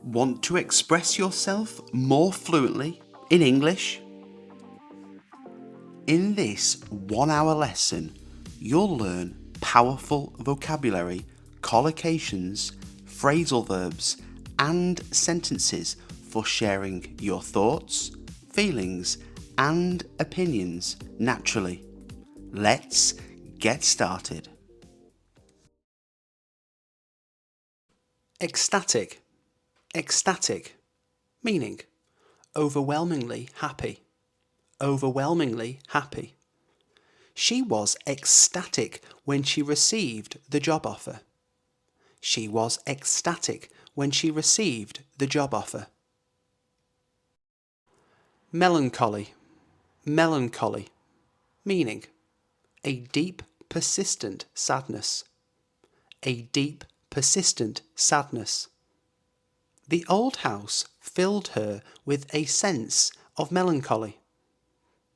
Want to express yourself more fluently in English? In this 1-hour lesson, you'll learn powerful vocabulary, collocations, phrasal verbs, and sentences for sharing your thoughts, feelings, and opinions naturally. Let's get started. Ecstatic. Ecstatic, meaning overwhelmingly happy. Overwhelmingly happy. She was ecstatic when she received the job offer. She was ecstatic when she received the job offer. Melancholy. Melancholy, meaning a deep, persistent sadness. A deep, persistent sadness. The old house filled her with a sense of melancholy.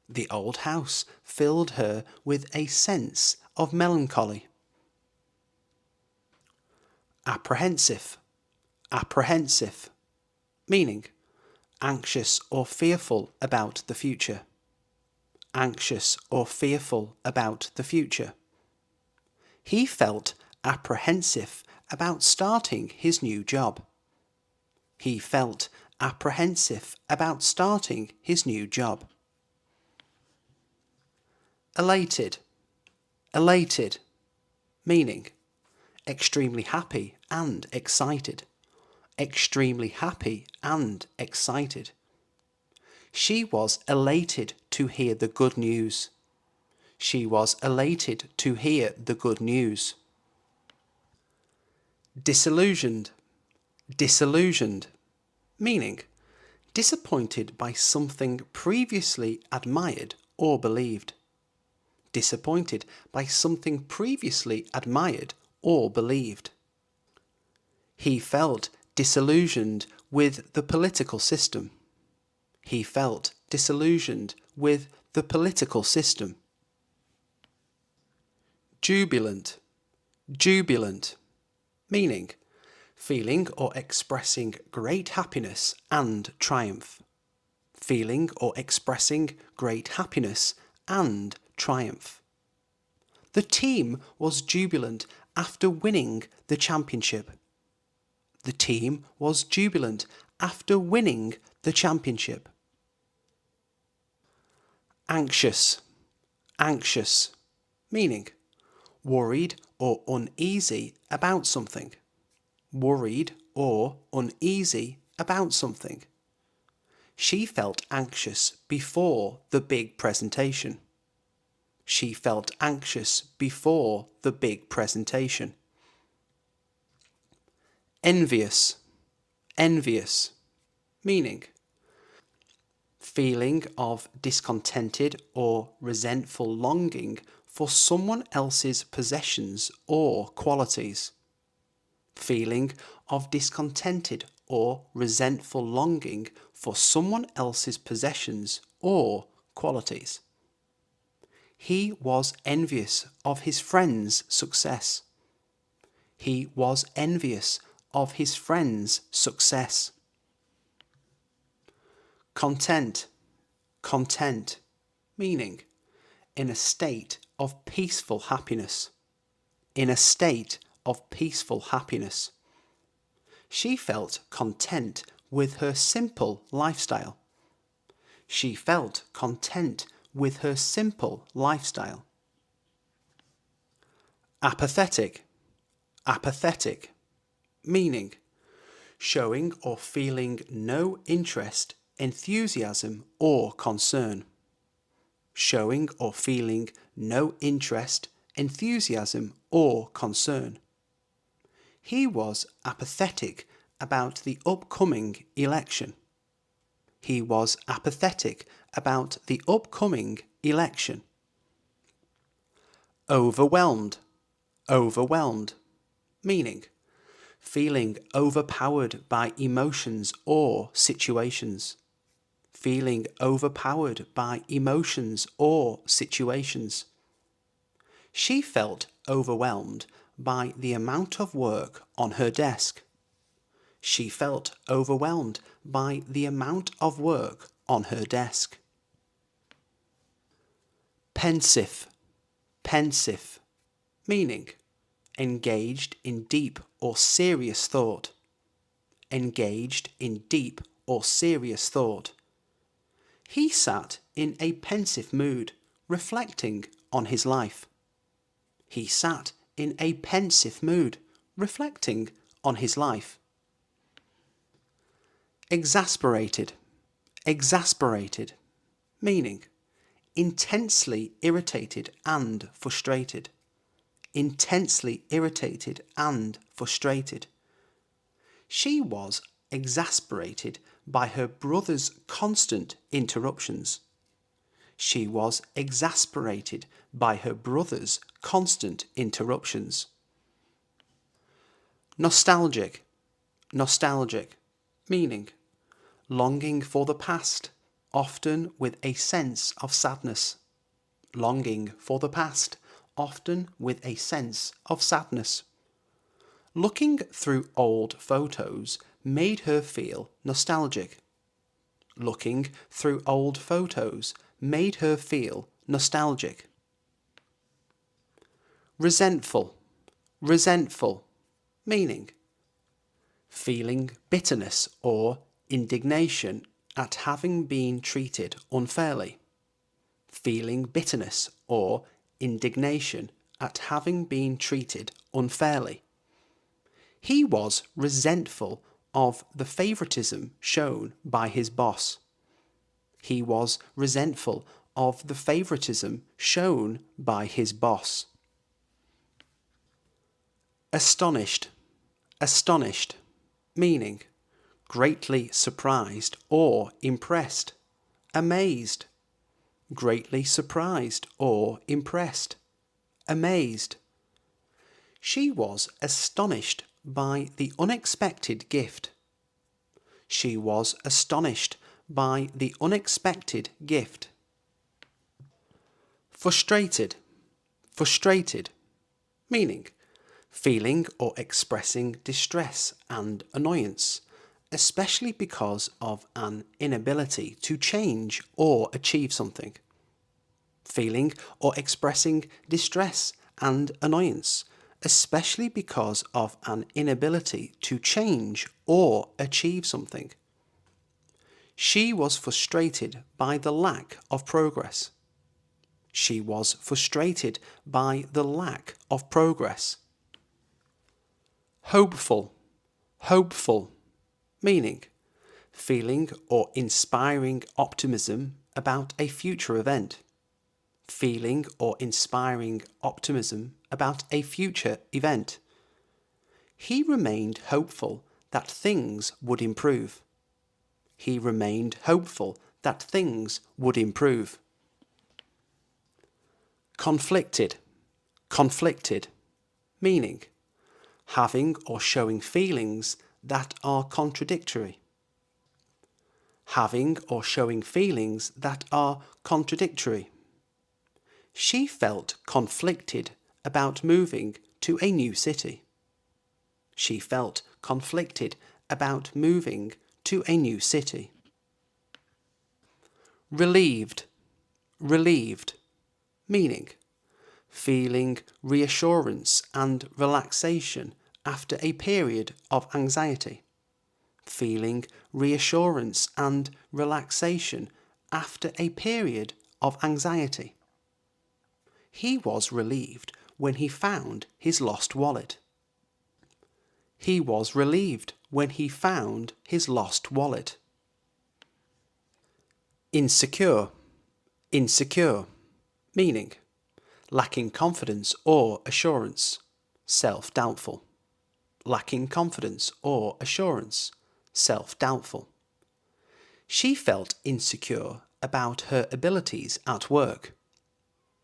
The old house filled her with a sense of melancholy. Apprehensive. Apprehensive, meaning anxious or fearful about the future. Anxious or fearful about the future. He felt apprehensive about starting his new job. He felt apprehensive about starting his new job. Elated. Elated, meaning extremely happy and excited. Extremely happy and excited. She was elated to hear the good news. She was elated to hear the good news. Disillusioned. Disillusioned, meaning disappointed by something previously admired or believed. Disappointed by something previously admired or believed. He felt disillusioned with the political system. He felt disillusioned with the political system. Jubilant. Jubilant, meaning feeling or expressing great happiness and triumph. Feeling or expressing great happiness and triumph. The team was jubilant after winning the championship. The team was jubilant after winning the championship. Anxious. Anxious, meaning worried or uneasy about something. Worried or uneasy about something. She felt anxious before the big presentation. She felt anxious before the big presentation. Envious. Envious, meaning feeling of discontented or resentful longing for someone else's possessions or qualities. Feeling of discontented or resentful longing for someone else's possessions or qualities. He was envious of his friend's success. He was envious of his friend's success. Content. Content, meaning in a state of peaceful happiness. In a state of peaceful happiness. She felt content with her simple lifestyle. She felt content with her simple lifestyle. Apathetic. Apathetic, meaning showing or feeling no interest, enthusiasm, or concern. Showing or feeling no interest, enthusiasm, or concern. He was apathetic about the upcoming election. He was apathetic about the upcoming election. Overwhelmed. Overwhelmed, meaning feeling overpowered by emotions or situations. Feeling overpowered by emotions or situations. She felt overwhelmed by the amount of work on her desk. She felt overwhelmed by the amount of work on her desk. Pensive, pensive, meaning engaged in deep or serious thought. Engaged in deep or serious thought. He sat in a pensive mood, reflecting on his life. He sat in a pensive mood, reflecting on his life. Exasperated, exasperated, meaning intensely irritated and frustrated. Intensely irritated and frustrated. She was exasperated by her brother's constant interruptions. She was exasperated by her brother's constant interruptions. Nostalgic, nostalgic, meaning longing for the past, often with a sense of sadness. Longing for the past, often with a sense of sadness. Looking through old photos made her feel nostalgic. Looking through old photos made her feel nostalgic. Resentful, resentful, meaning feeling bitterness or indignation at having been treated unfairly. Feeling bitterness or indignation at having been treated unfairly. He was resentful of the favoritism shown by his boss. He was resentful of the favoritism shown by his boss. Astonished, astonished, meaning greatly surprised or impressed. Amazed. Greatly surprised or impressed. Amazed. She was astonished by the unexpected gift. She was astonished by the unexpected gift. Frustrated, frustrated, meaning feeling or expressing distress and annoyance, especially because of an inability to change or achieve something. Feeling or expressing distress and annoyance, especially because of an inability to change or achieve something. She was frustrated by the lack of progress. She was frustrated by the lack of progress. Hopeful, hopeful, meaning feeling or inspiring optimism about a future event. Feeling or inspiring optimism about a future event. He remained hopeful that things would improve. He remained hopeful that things would improve. Conflicted, conflicted, meaning having or showing feelings that are contradictory. Having or showing feelings that are contradictory. She felt conflicted about moving to a new city. She felt conflicted about moving to a new city. Relieved, relieved, meaning feeling reassurance and relaxation after a period of anxiety. Feeling reassurance and relaxation after a period of anxiety. He was relieved when he found his lost wallet. He was relieved when he found his lost wallet. Insecure, insecure, meaning lacking confidence or assurance, self-doubtful. Lacking confidence or assurance, self-doubtful. She felt insecure about her abilities at work.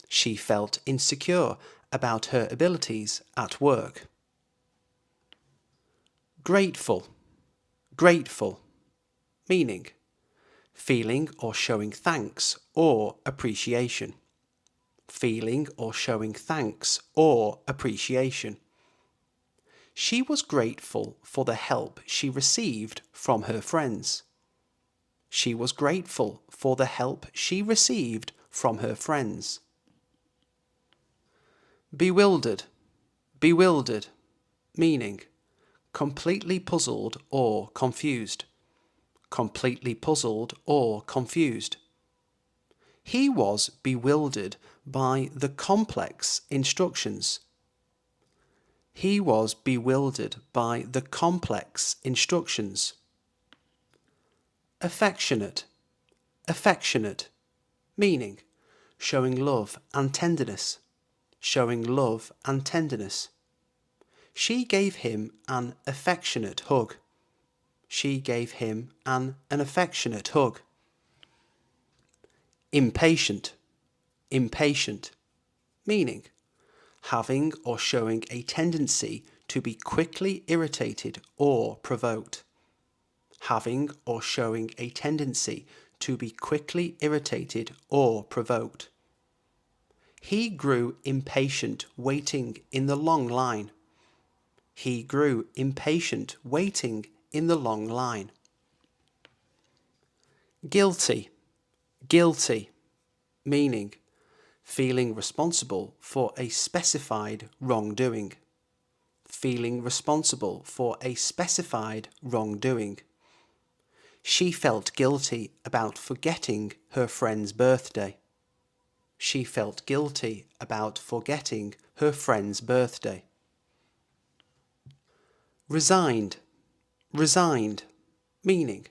She felt insecure about her abilities at work. Grateful, grateful, meaning feeling or showing thanks or appreciation. Feeling or showing thanks or appreciation. She was grateful for the help she received from her friends. She was grateful for the help she received from her friends. Bewildered, bewildered, meaning completely puzzled or confused. Completely puzzled or confused. He was bewildered by the complex instructions. He was bewildered by the complex instructions. Affectionate, affectionate, meaning showing love and tenderness. Showing love and tenderness. She gave him an affectionate hug. She gave him an affectionate hug. Impatient, impatient, meaning having or showing a tendency to be quickly irritated or provoked. Having or showing a tendency to be quickly irritated or provoked. He grew impatient waiting in the long line. He grew impatient waiting in the long line. Guilty, guilty, meaning feeling responsible for a specified wrongdoing. Feeling responsible for a specified wrongdoing. She felt guilty about forgetting her friend's birthday. She felt guilty about forgetting her friend's birthday. Resigned, resigned, meaning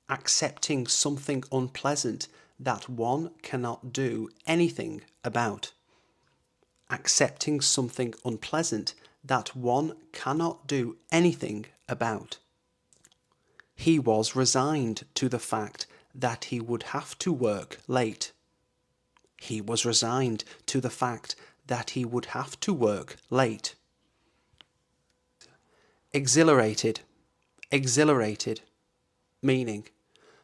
accepting something unpleasant that one cannot do anything about. Accepting something unpleasant that one cannot do anything about. He was resigned to the fact that he would have to work late. He was resigned to the fact that he would have to work late. Exhilarated, exhilarated, meaning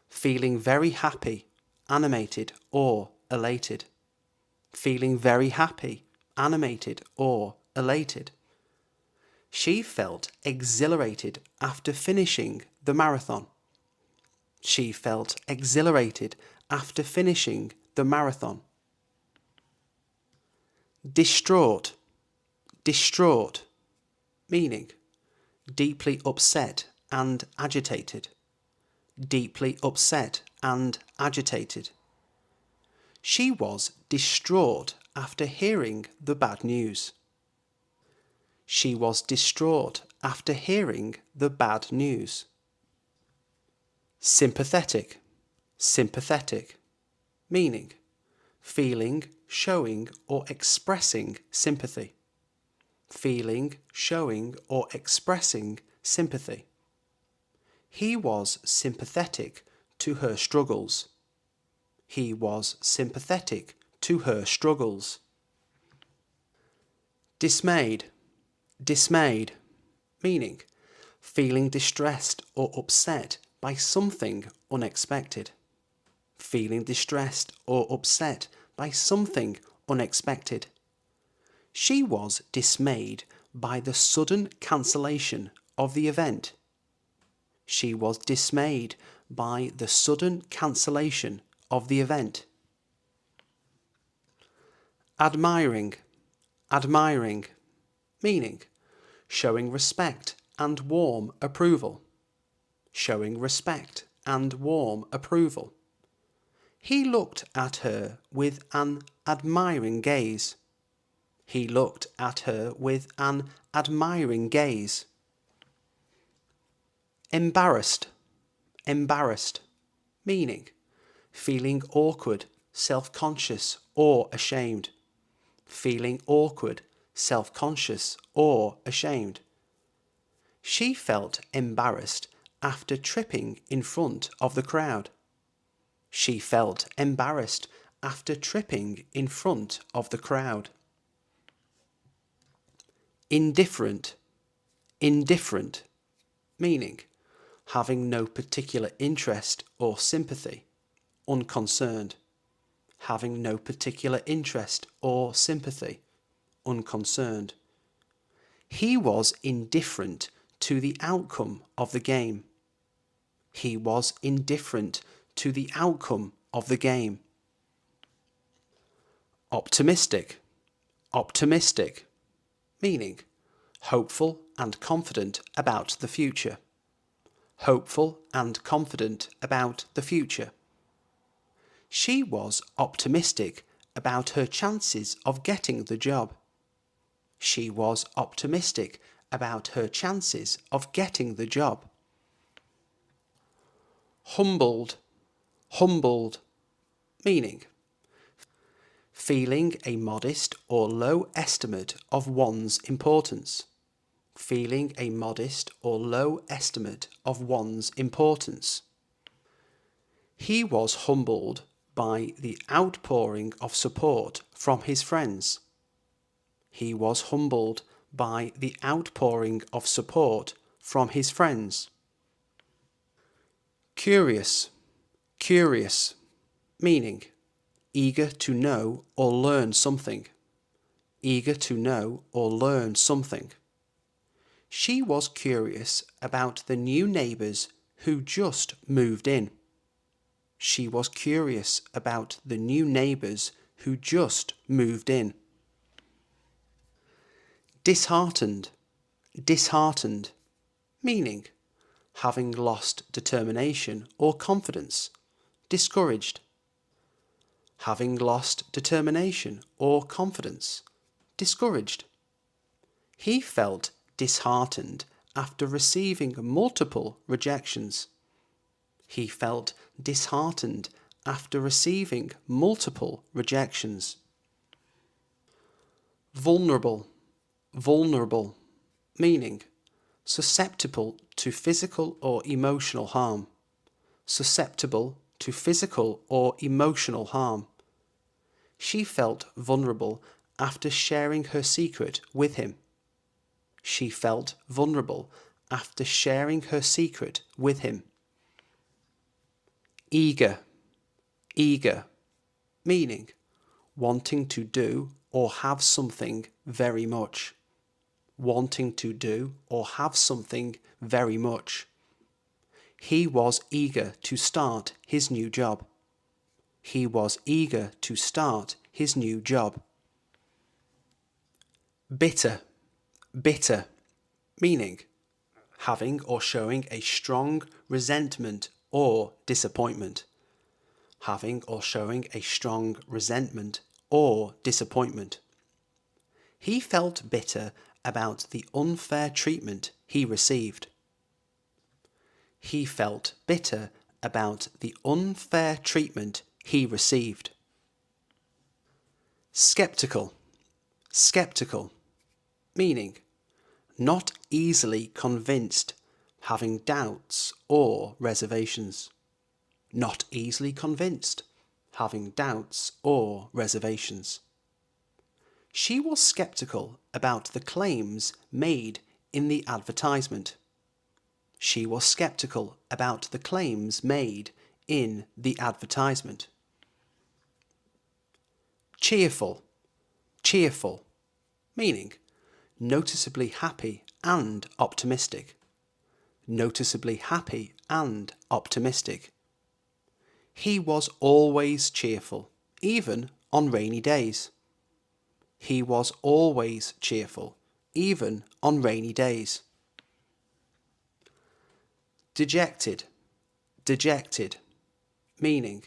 feeling very happy, animated or elated. Feeling very happy, animated or elated. She felt exhilarated after finishing the marathon. She felt exhilarated after finishing the marathon. Distraught, distraught, meaning deeply upset and agitated. Deeply upset and agitated. She was distraught after hearing the bad news. She was distraught after hearing the bad news. Sympathetic, sympathetic, meaning feeling, showing or expressing sympathy. Feeling, showing or expressing sympathy. He was sympathetic to her struggles. He was sympathetic to her struggles. Dismayed, dismayed, meaning feeling distressed or upset by something unexpected. Feeling distressed or upset by something unexpected. She was dismayed by the sudden cancellation of the event. She was dismayed by the sudden cancellation of the event. Admiring, admiring, meaning showing respect and warm approval. Showing respect and warm approval. He looked at her with an admiring gaze. He looked at her with an admiring gaze. Embarrassed, embarrassed, meaning feeling awkward, self-conscious or ashamed. Feeling awkward, self-conscious or ashamed. She felt embarrassed after tripping in front of the crowd. She felt embarrassed after tripping in front of the crowd. Indifferent, indifferent, meaning having no particular interest or sympathy, unconcerned. Having no particular interest or sympathy, unconcerned. He was indifferent to the outcome of the game. He was indifferent to the outcome of the game. Optimistic. Optimistic, meaning hopeful and confident about the future. Hopeful and confident about the future. She was optimistic about her chances of getting the job. She was optimistic about her chances of getting the job. Humbled. Humbled, meaning feeling a modest or low estimate of one's importance. Feeling a modest or low estimate of one's importance. He was humbled by the outpouring of support from his friends. He was humbled by the outpouring of support from his friends. Curious. Curious, meaning eager to know or learn something. Eager to know or learn something. She was curious about the new neighbours who just moved in. She was curious about the new neighbours who just moved in. Disheartened. Disheartened, meaning having lost determination or confidence. Discouraged. Having lost determination or confidence. Discouraged. He felt disheartened after receiving multiple rejections. He felt disheartened after receiving multiple rejections. Vulnerable. Vulnerable, meaning susceptible to physical or emotional harm. Susceptible to physical or emotional harm. She felt vulnerable after sharing her secret with him. She felt vulnerable after sharing her secret with him. Eager. Eager, meaning wanting to do or have something very much. Wanting to do or have something very much. He was eager to start his new job. He was eager to start his new job. Bitter. Bitter, meaning having or showing a strong resentment or disappointment. Having or showing a strong resentment or disappointment. He felt bitter about the unfair treatment he received. He felt bitter about the unfair treatment he received. Skeptical. Skeptical, meaning not easily convinced, having doubts or reservations. Not easily convinced, having doubts or reservations. She was skeptical about the claims made in the advertisement. She was skeptical about the claims made in the advertisement. Cheerful. Cheerful, meaning noticeably happy and optimistic. Noticeably happy and optimistic. He was always cheerful, even on rainy days. He was always cheerful, even on rainy days. Dejected. Dejected, meaning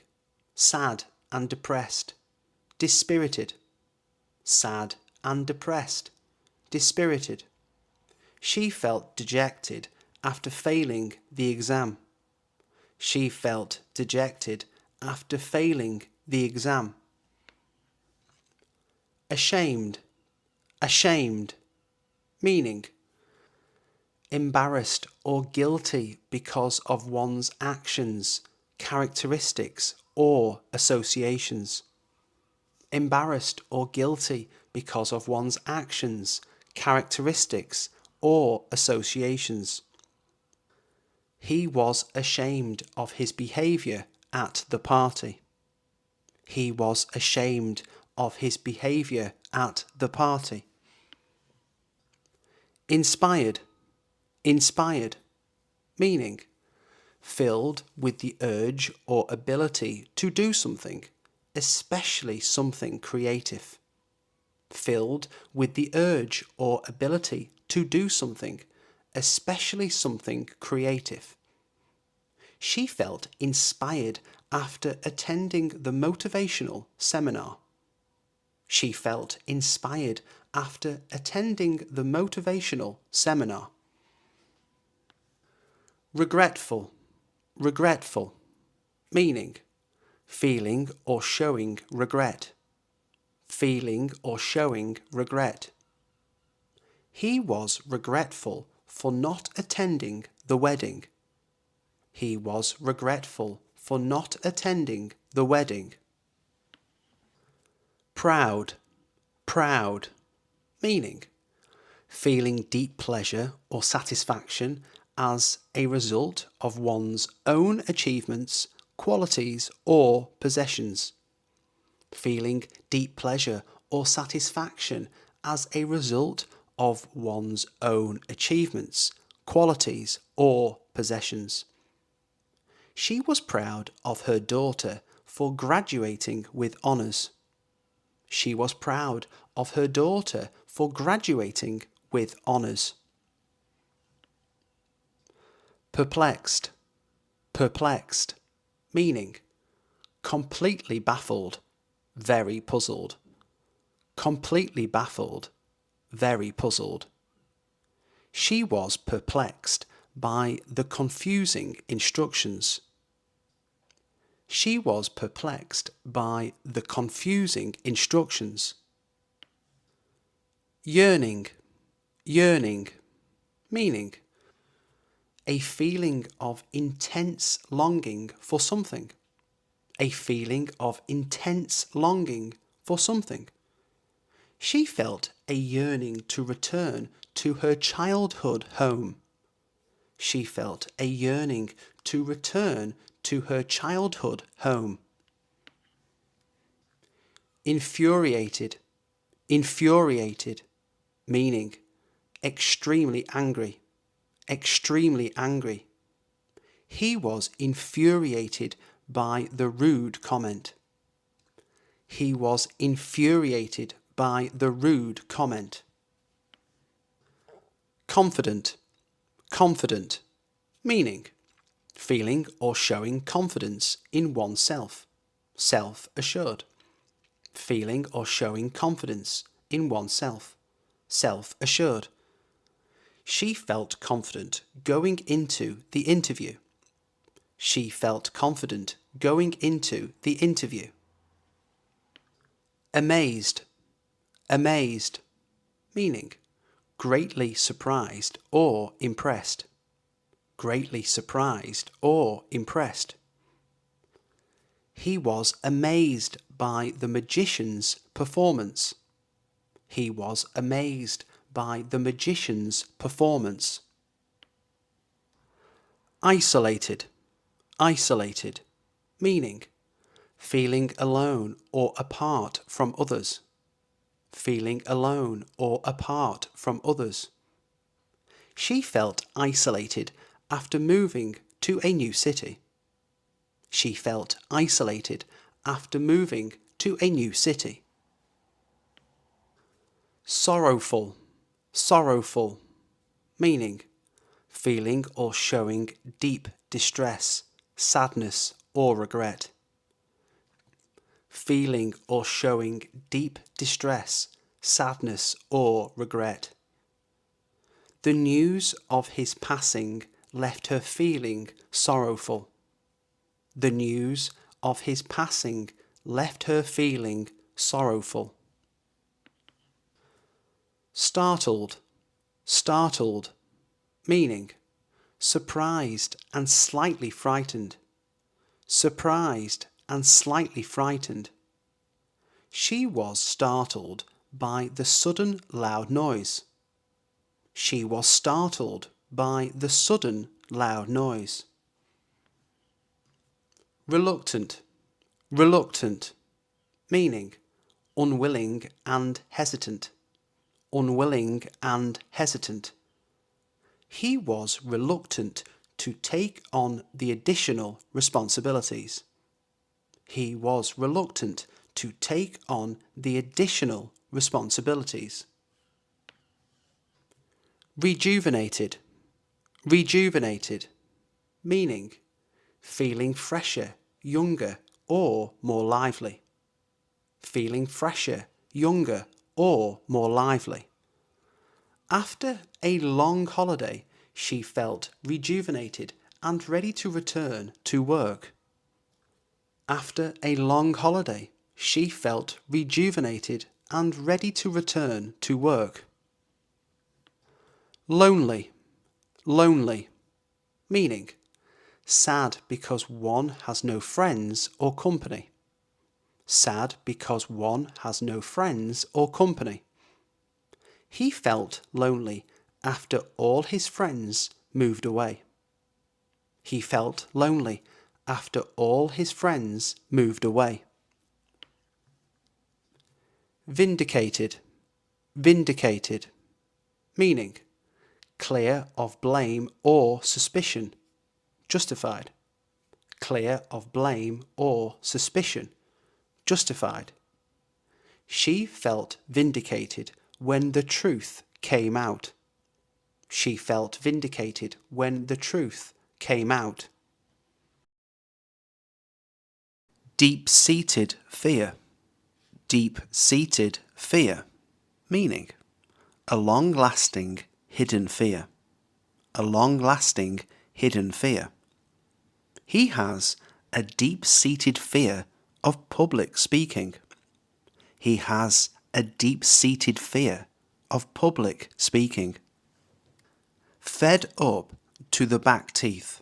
sad and depressed, dispirited. Sad and depressed, dispirited. She felt dejected after failing the exam. She felt dejected after failing the exam. Ashamed. Ashamed, meaning embarrassed or guilty because of one's actions, characteristics, or associations. Embarrassed or guilty because of one's actions, characteristics, or associations. He was ashamed of his behaviour at the party. He was ashamed of his behaviour at the party. Inspired, inspired, meaning filled with the urge or ability to do something, especially something creative. Filled with the urge or ability to do something, especially something creative. She felt inspired after attending the motivational seminar. She felt inspired after attending the motivational seminar. Regretful, regretful, meaning feeling or showing regret. Feeling or showing regret. He was regretful for not attending the wedding. He was regretful for not attending the wedding. Proud, proud, meaning feeling deep pleasure or satisfaction as a result of one's own achievements, qualities, or possessions. Feeling deep pleasure or satisfaction as a result of one's own achievements, qualities, or possessions. She was proud of her daughter for graduating with honours. She was proud of her daughter for graduating with honours. Perplexed, perplexed, meaning completely baffled, very puzzled. Completely baffled, very puzzled. She was perplexed by the confusing instructions. She was perplexed by the confusing instructions. Yearning, yearning, meaning a feeling of intense longing for something. A feeling of intense longing for something. She felt a yearning to return to her childhood home. She felt a yearning to return to her childhood home. Infuriated, infuriated, meaning extremely angry, extremely angry. He was infuriated by the rude comment. He was infuriated by the rude comment. Confident, confident, meaning feeling or showing confidence in oneself, self-assured. Feeling or showing confidence in oneself, self-assured. She felt confident going into the interview. She felt confident going into the interview. Amazed, amazed, meaning greatly surprised or impressed. Greatly surprised or impressed. He was amazed by the magician's performance. He was amazed by the magician's performance. Isolated, isolated, meaning feeling alone or apart from others. Feeling alone or apart from others. She felt isolated after moving to a new city. She felt isolated after moving to a new city. Sorrowful, sorrowful, meaning feeling or showing deep distress, sadness or regret. Feeling or showing deep distress, sadness or regret. The news of his passing left her feeling sorrowful. The news of his passing left her feeling sorrowful. Startled, startled, meaning surprised and slightly frightened. Surprised and slightly frightened. She was startled by the sudden loud noise. She was startled by the sudden loud noise. Reluctant, reluctant, meaning unwilling and hesitant. Unwilling and hesitant. He was reluctant to take on the additional responsibilities. He was reluctant to take on the additional responsibilities. Rejuvenated. Rejuvenated, meaning feeling fresher, younger, or more lively. Feeling fresher, younger, or more lively. After a long holiday, she felt rejuvenated and ready to return to work. After a long holiday, she felt rejuvenated and ready to return to work. Lonely. Lonely, meaning sad because one has no friends or company. Sad because one has no friends or company. He felt lonely after all his friends moved away. He felt lonely after all his friends moved away. Vindicated. Vindicated, meaning clear of blame or suspicion. Justified. Clear of blame or suspicion. Justified. She felt vindicated when the truth came out. She felt vindicated when the truth came out. Deep-seated fear. Deep-seated fear, meaning a long-lasting hidden fear. A long-lasting hidden fear. He has a deep-seated fear of public speaking. He has a deep-seated fear of public speaking. Fed up to the back teeth.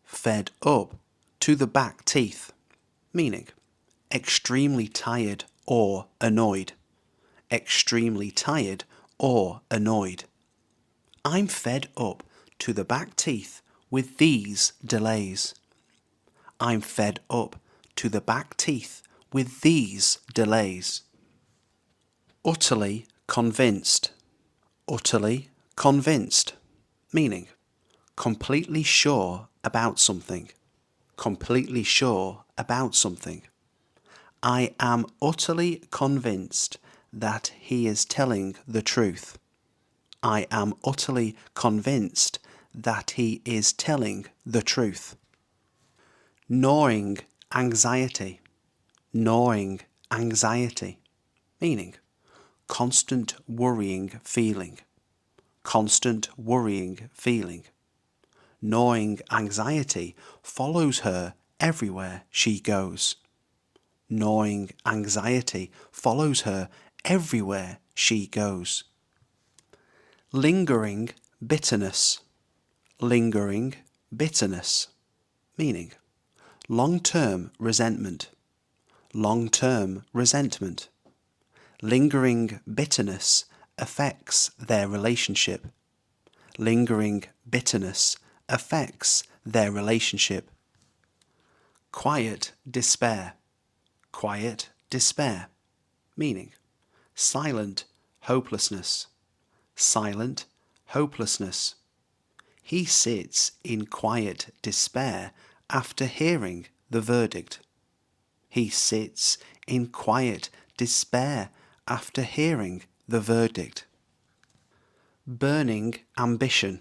Fed up to the back teeth, meaning extremely tired or annoyed. Extremely tired or annoyed. I'm fed up to the back teeth with these delays. I'm fed up to the back teeth with these delays. Utterly convinced. Utterly convinced, meaning completely sure about something. Completely sure about something. I am utterly convinced that he is telling the truth. I am utterly convinced that he is telling the truth. Gnawing anxiety. Gnawing anxiety, meaning constant worrying feeling. Constant worrying feeling. Gnawing anxiety follows her everywhere she goes. Gnawing anxiety follows her everywhere she goes. Lingering bitterness. Lingering bitterness, meaning long-term resentment. Long-term resentment. Lingering bitterness affects their relationship. Lingering bitterness affects their relationship. Quiet despair. Quiet despair, meaning silent hopelessness. Silent hopelessness. He sits in quiet despair after hearing the verdict. He sits in quiet despair after hearing the verdict. Burning ambition.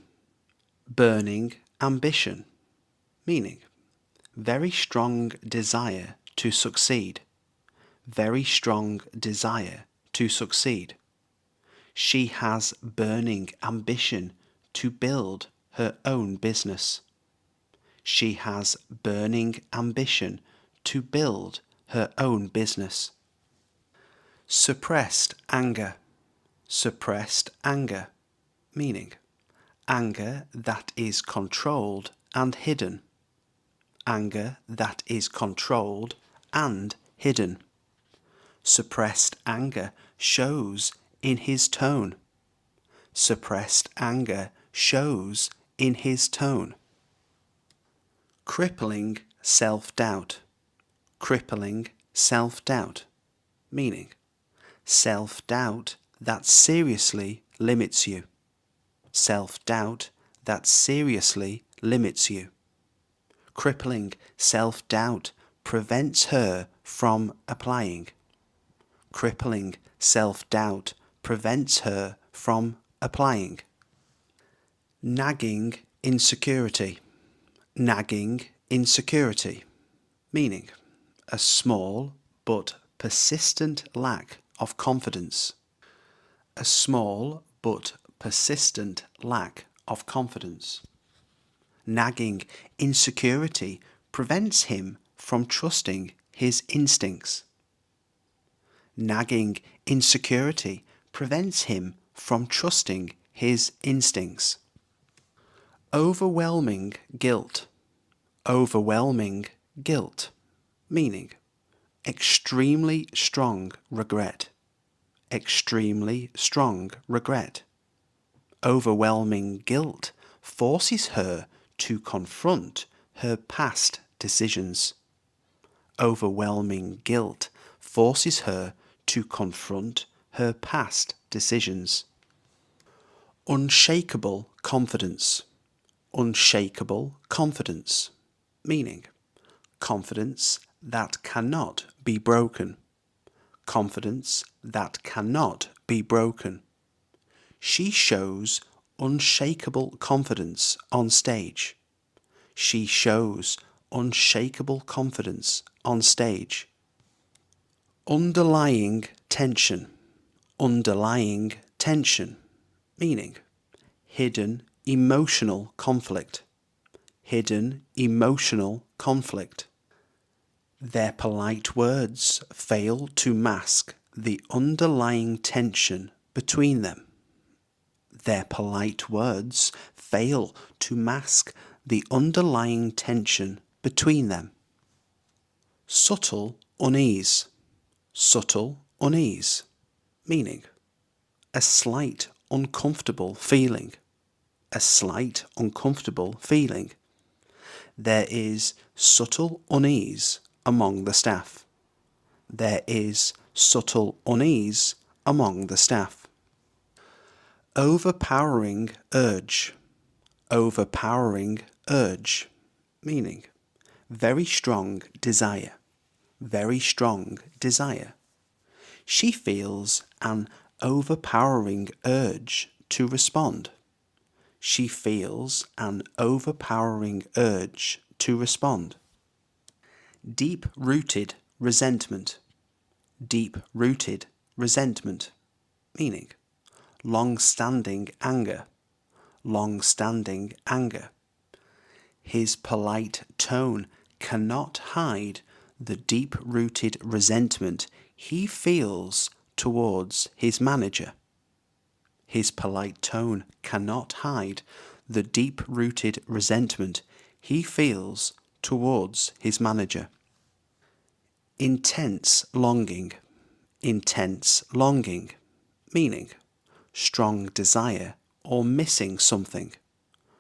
Burning ambition, meaning very strong desire to succeed. Very strong desire to succeed. She has burning ambition to build her own business. She has burning ambition to build her own business. Suppressed anger. Suppressed anger, meaning anger that is controlled and hidden. Anger that is controlled and hidden. Suppressed anger shows in his tone. Suppressed anger shows in his tone. Crippling self-doubt. Crippling self-doubt, meaning self-doubt that seriously limits you. Self-doubt that seriously limits you. Crippling self-doubt prevents her from applying. Crippling self-doubt prevents her from applying. Nagging insecurity. Nagging insecurity, meaning a small but persistent lack of confidence. A small but persistent lack of confidence. Nagging insecurity prevents him from trusting his instincts. Nagging insecurity prevents him from trusting his instincts. Overwhelming guilt. Overwhelming guilt, meaning extremely strong regret. Extremely strong regret. Overwhelming guilt forces her to confront her past decisions. Overwhelming guilt forces her to confront her past decisions. Unshakable confidence. Unshakable confidence, meaning confidence that cannot be broken. Confidence that cannot be broken. She shows unshakable confidence on stage. She shows unshakable confidence on stage. Underlying tension. Underlying tension, meaning hidden emotional conflict. Hidden emotional conflict. Their polite words fail to mask the underlying tension between them. Their polite words fail to mask the underlying tension between them. Subtle unease. Subtle unease, meaning a slight uncomfortable feeling. A slight uncomfortable feeling. There is subtle unease among the staff. There is subtle unease among the staff. Overpowering urge. Overpowering urge, meaning very strong desire. Very strong desire. She feels an overpowering urge to respond. She feels an overpowering urge to respond. Deep-rooted resentment. Deep-rooted resentment, meaning long-standing anger. Long-standing anger. His polite tone cannot hide the deep-rooted resentment he feels towards his manager. His polite tone cannot hide the deep-rooted resentment he feels towards his manager. Intense longing. Intense longing, meaning strong desire or missing something.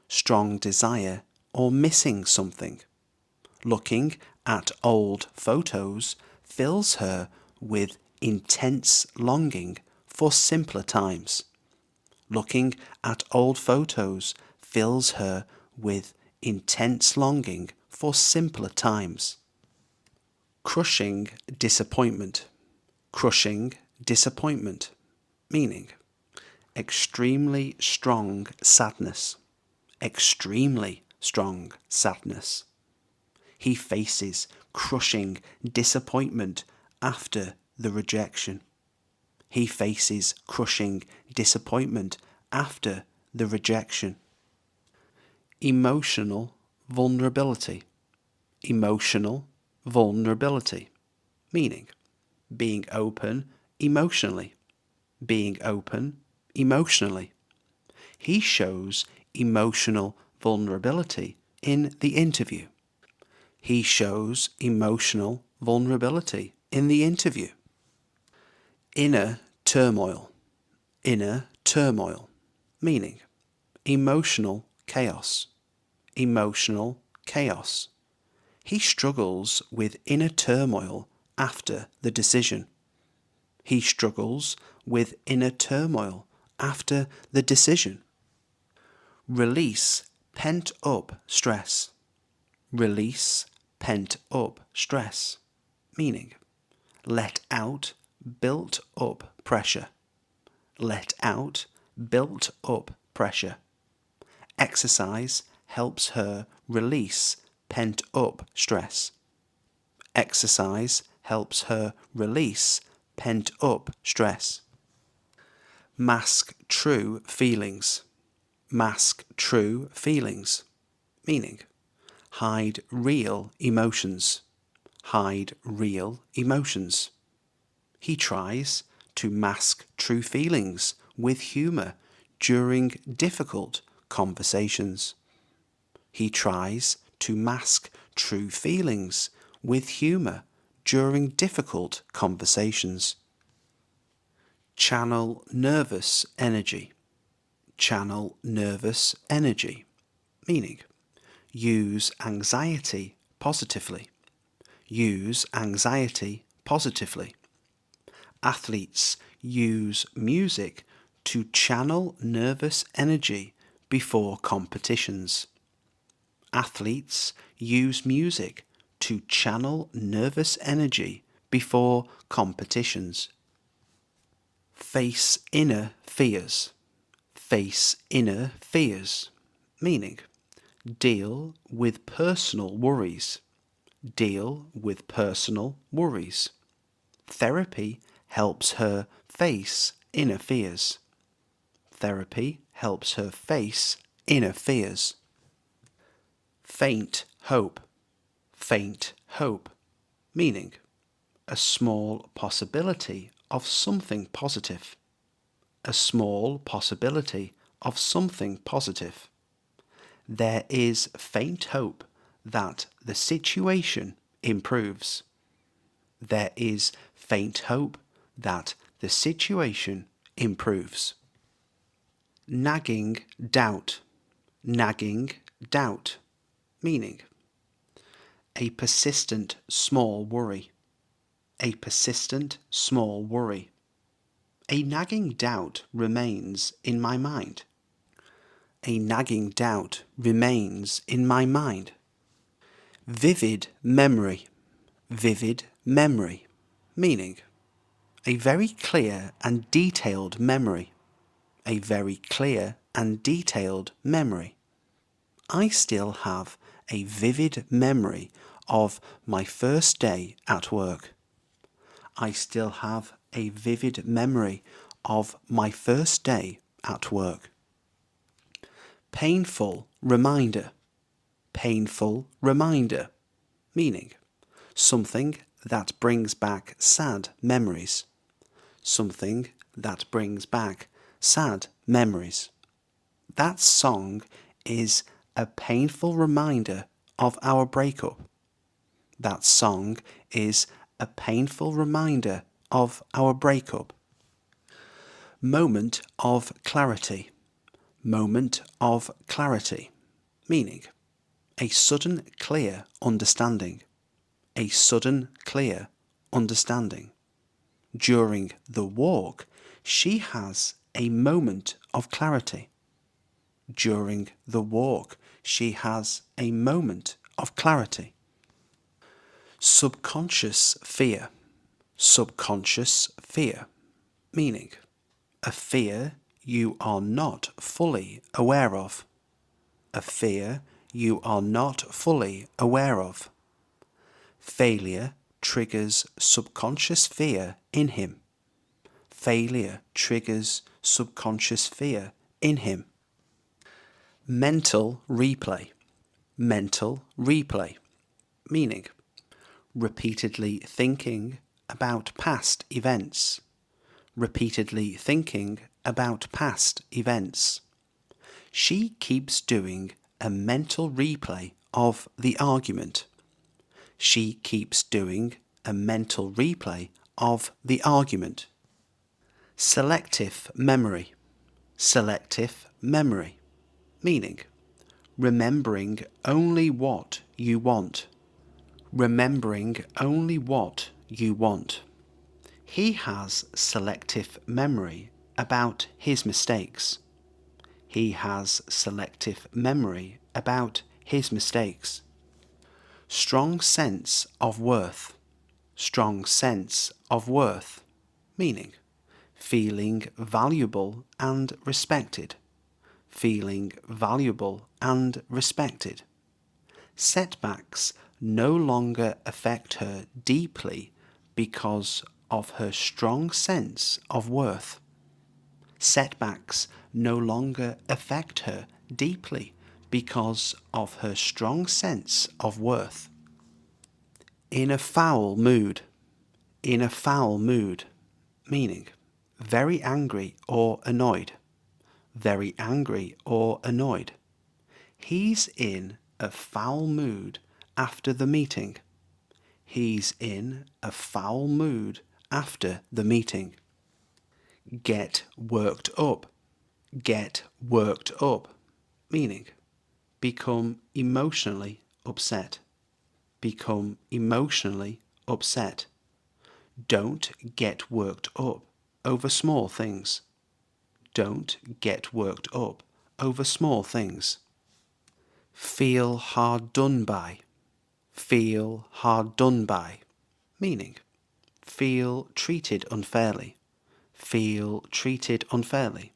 Strong desire or missing something. Looking at old photos fills her with intense longing for simpler times. Looking at old photos fills her with intense longing for simpler times. Crushing disappointment. Crushing disappointment, meaning extremely strong sadness. Extremely strong sadness. He faces crushing disappointment after the rejection. He faces crushing disappointment after the rejection. Emotional vulnerability. Emotional vulnerability, meaning being open emotionally. Being open emotionally. He shows emotional vulnerability in the interview. He shows emotional vulnerability in the interview. Inner turmoil. Inner turmoil, meaning emotional chaos. Emotional chaos. He struggles with inner turmoil after the decision. He struggles with inner turmoil after the decision. Release pent-up stress. Release pent-up stress. Meaning, let out built-up pressure. Let out built-up pressure. Exercise helps her release pent-up stress. Exercise helps her release pent-up stress. Mask true feelings. Mask true feelings. Meaning, hide real emotions. Hide real emotions. He tries to mask true feelings with humour during difficult conversations. He tries to mask true feelings with humour during difficult conversations. Channel nervous energy. Channel nervous energy. Meaning, use anxiety positively. Use anxiety positively. Athletes use music to channel nervous energy before competitions. Athletes use music to channel nervous energy before competitions. Face inner fears. Face inner fears. Meaning, deal with personal worries. Deal with personal worries. Therapy helps her face inner fears. Therapy helps her face inner fears. Faint hope. Faint hope. Meaning, a small possibility of something positive. A small possibility of something positive. There is faint hope that the situation improves. There is faint hope that the situation improves. Nagging doubt. Nagging doubt. Meaning, a persistent small worry. A persistent small worry. A nagging doubt remains in my mind. A nagging doubt remains in my mind. Vivid memory. Vivid memory. Meaning, a very clear and detailed memory. A very clear and detailed memory. I still have a vivid memory of my first day at work. I still have a vivid memory of my first day at work. Painful reminder. Painful reminder. Meaning, something that brings back sad memories. Something that brings back sad memories. That song is a painful reminder of our breakup. That song is a painful reminder of our breakup. Moment of clarity. Moment of clarity. Meaning, a sudden clear understanding. A sudden clear understanding. During the walk, she has a moment of clarity. During the walk, she has a moment of clarity. Subconscious fear. Subconscious fear. Meaning, a fear you are not fully aware of. A fear you are not fully aware of. Failure triggers subconscious fear in him. Failure triggers subconscious fear in him. Mental replay. Mental replay. Meaning, repeatedly thinking about past events. Repeatedly thinking about past events. She keeps doing a mental replay of the argument. She keeps doing a mental replay of the argument. Selective memory. Selective memory. Meaning, remembering only what you want. Remembering only what you want. He has selective memory about his mistakes. He has selective memory about his mistakes. Strong sense of worth. Strong sense of worth. Meaning, feeling valuable and respected. Feeling valuable and respected. Setbacks no longer affect her deeply because of her strong sense of worth. Setbacks no longer affect her deeply because of her strong sense of worth. In a foul mood. In a foul mood. Meaning, very angry or annoyed. Very angry or annoyed. He's in a foul mood after the meeting. He's in a foul mood after the meeting. Get worked up. Get worked up. Meaning, become emotionally upset. Become emotionally upset. Don't get worked up over small things. Don't get worked up over small things. Feel hard done by. Feel hard done by. Meaning, feel treated unfairly. Feel treated unfairly.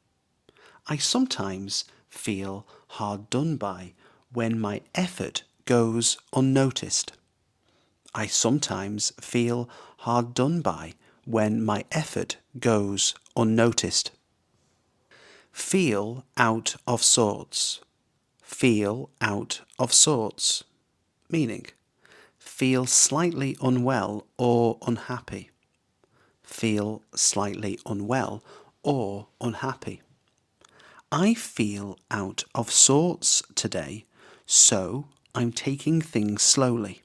I sometimes feel hard done by when my effort goes unnoticed. I sometimes feel hard done by when my effort goes unnoticed. Feel out of sorts. Feel out of sorts. Meaning, feel slightly unwell or unhappy. Feel slightly unwell or unhappy. I feel out of sorts today, so I'm taking things slowly.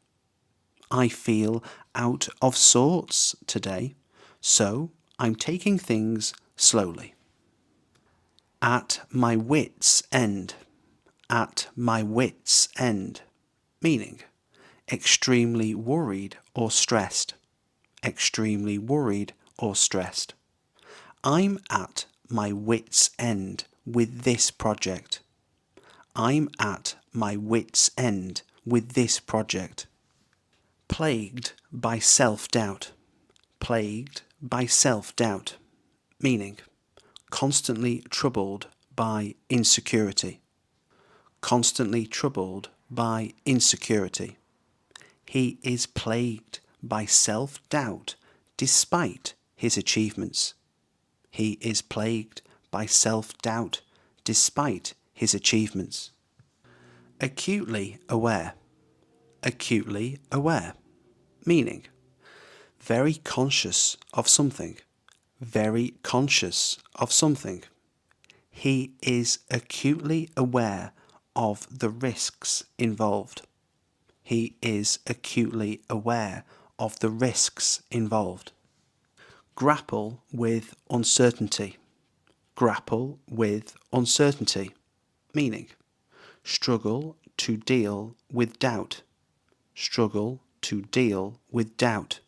I feel out of sorts today, so I'm taking things slowly. At my wit's end. At my wit's end. Meaning, extremely worried or stressed. Extremely worried or stressed. I'm at my wit's end with this project. I'm at my wit's end with this project. Plagued by self-doubt. Plagued by self-doubt. Meaning, constantly troubled by insecurity. Constantly troubled by insecurity. He is plagued by self-doubt despite his achievements. He is plagued by self-doubt despite his achievements. Acutely aware. Acutely aware. Meaning, very conscious of something. Very conscious of something. He is acutely aware of the risks involved. He is acutely aware of the risks involved. Grapple with uncertainty. Grapple with uncertainty. Meaning, struggle to deal with doubt. Struggle to deal with doubt.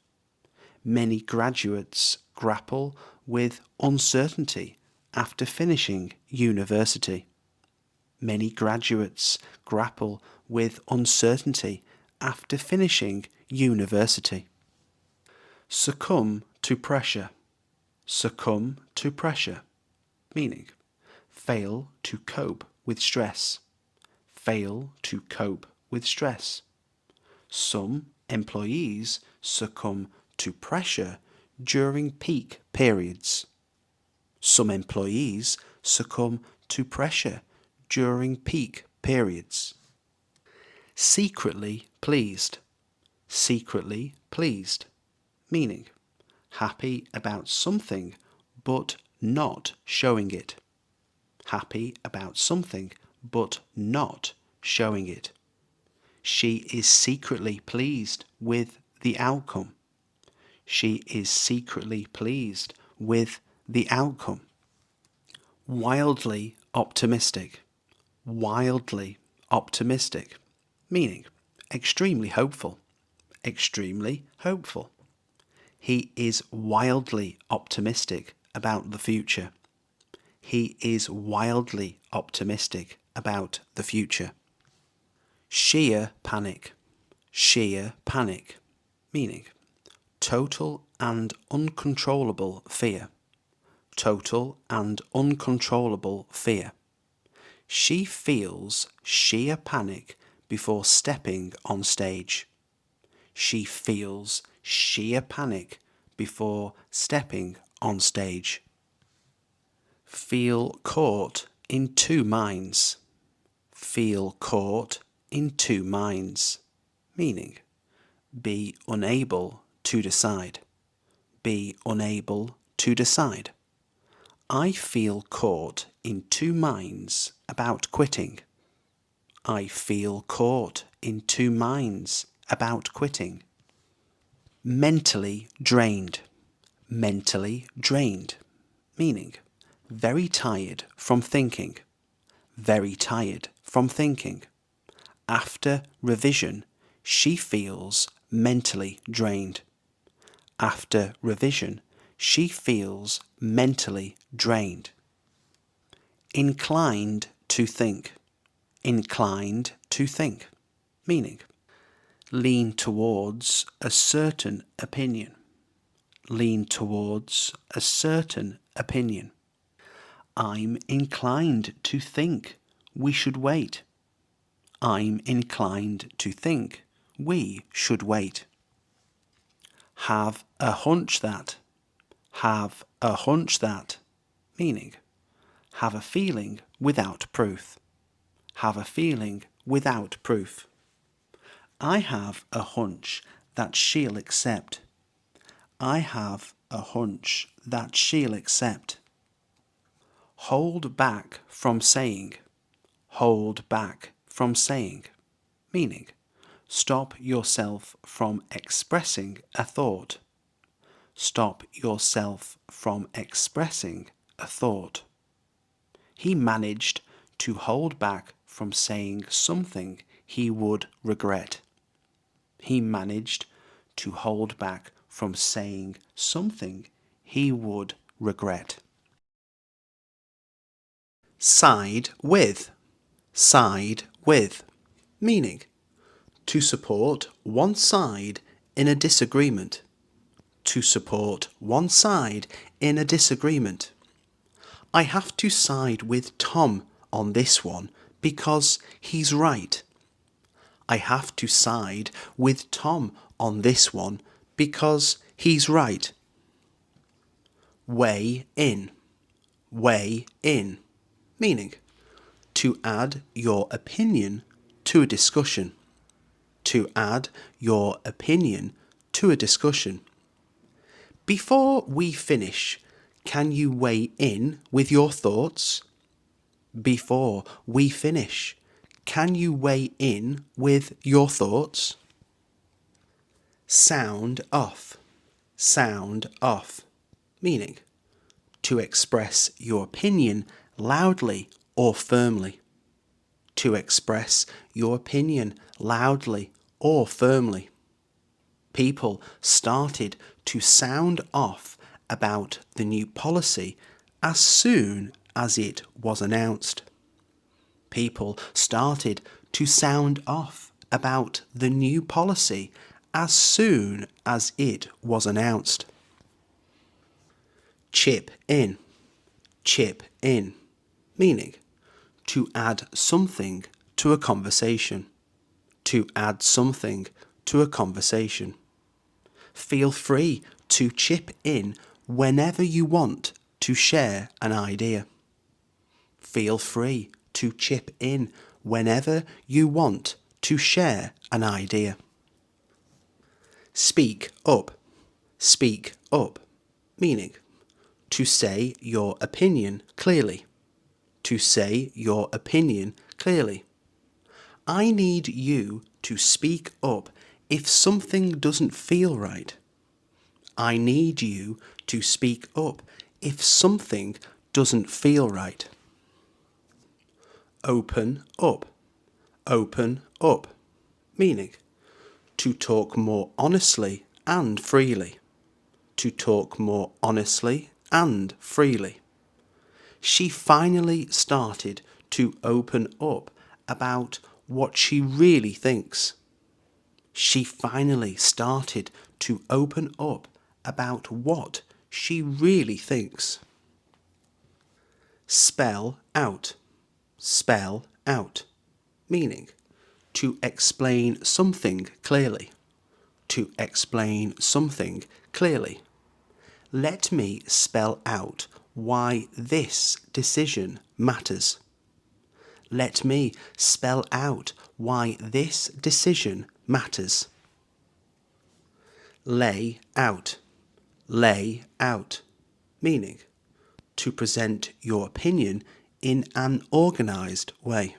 Many graduates grapple with uncertainty after finishing university. Many graduates grapple with uncertainty after finishing university. Succumb to pressure. Succumb to pressure. Meaning, fail to cope with stress. Fail to cope with stress. Some employees succumb to pressure during peak periods. Some employees succumb to pressure during peak periods. Secretly pleased. Secretly pleased. Meaning, happy about something but not showing it. Happy about something but not showing it. She is secretly pleased with the outcome. She is secretly pleased with the outcome. Wildly optimistic. Wildly optimistic. Meaning, extremely hopeful. Extremely hopeful. He is wildly optimistic about the future. He is wildly optimistic about the future. Sheer panic. Sheer panic. Meaning total and uncontrollable fear. Total and uncontrollable fear. She feels sheer panic before stepping on stage. She feels sheer panic before stepping on stage. Feel caught in two minds. Feel caught in two minds. Meaning, be unable to decide. Be unable to decide. I feel caught in two minds about quitting. I feel caught in two minds about quitting. Mentally drained. Mentally drained. Meaning, very tired from thinking. Very tired from thinking. After revision, she feels mentally drained. After revision, she feels mentally drained. Inclined to think. Inclined to think. Meaning, lean towards a certain opinion. Lean towards a certain opinion. I'm inclined to think we should wait. I'm inclined to think we should wait. Have a hunch that. Have a hunch that. Meaning, have a feeling without proof. Have a feeling without proof. I have a hunch that she'll accept. I have a hunch that she'll accept. Hold back from saying. Hold back from saying. Meaning, stop yourself from expressing a thought. Stop yourself from expressing a thought. He managed to hold back from saying something he would regret. He managed to hold back from saying something he would regret. Side with. Side with. Meaning, to support one side in a disagreement. To support one side in a disagreement. I have to side with Tom on this one because he's right. I have to side with Tom on this one because he's right. Weigh in. Weigh in. Meaning, to add your opinion to a discussion. To add your opinion to a discussion. Before we finish, can you weigh in with your thoughts? Before we finish, can you weigh in with your thoughts? Sound off. Sound off. Meaning, to express your opinion loudly or firmly. To express your opinion loudly or firmly. People started to sound off about the new policy as soon as it was announced. People started to sound off about the new policy as soon as it was announced. Chip in. Chip in. Meaning, to add something to a conversation. To add something to a conversation. Feel free to chip in whenever you want to share an idea. Feel free to chip in whenever you want to share an idea. Speak up. Speak up. Meaning, to say your opinion clearly. To say your opinion clearly. I need you to speak up if something doesn't feel right. I need you to speak up if something doesn't feel right. Open up. Open up. Meaning, to talk more honestly and freely. To talk more honestly and freely. She finally started to open up about what she really thinks. She finally started to open up about what she really thinks. Spell out. Spell out. Meaning, to explain something clearly. To explain something clearly. Let me spell out why this decision matters. Let me spell out why this decision matters. Lay out. Lay out. Meaning, to present your opinion in an organised way.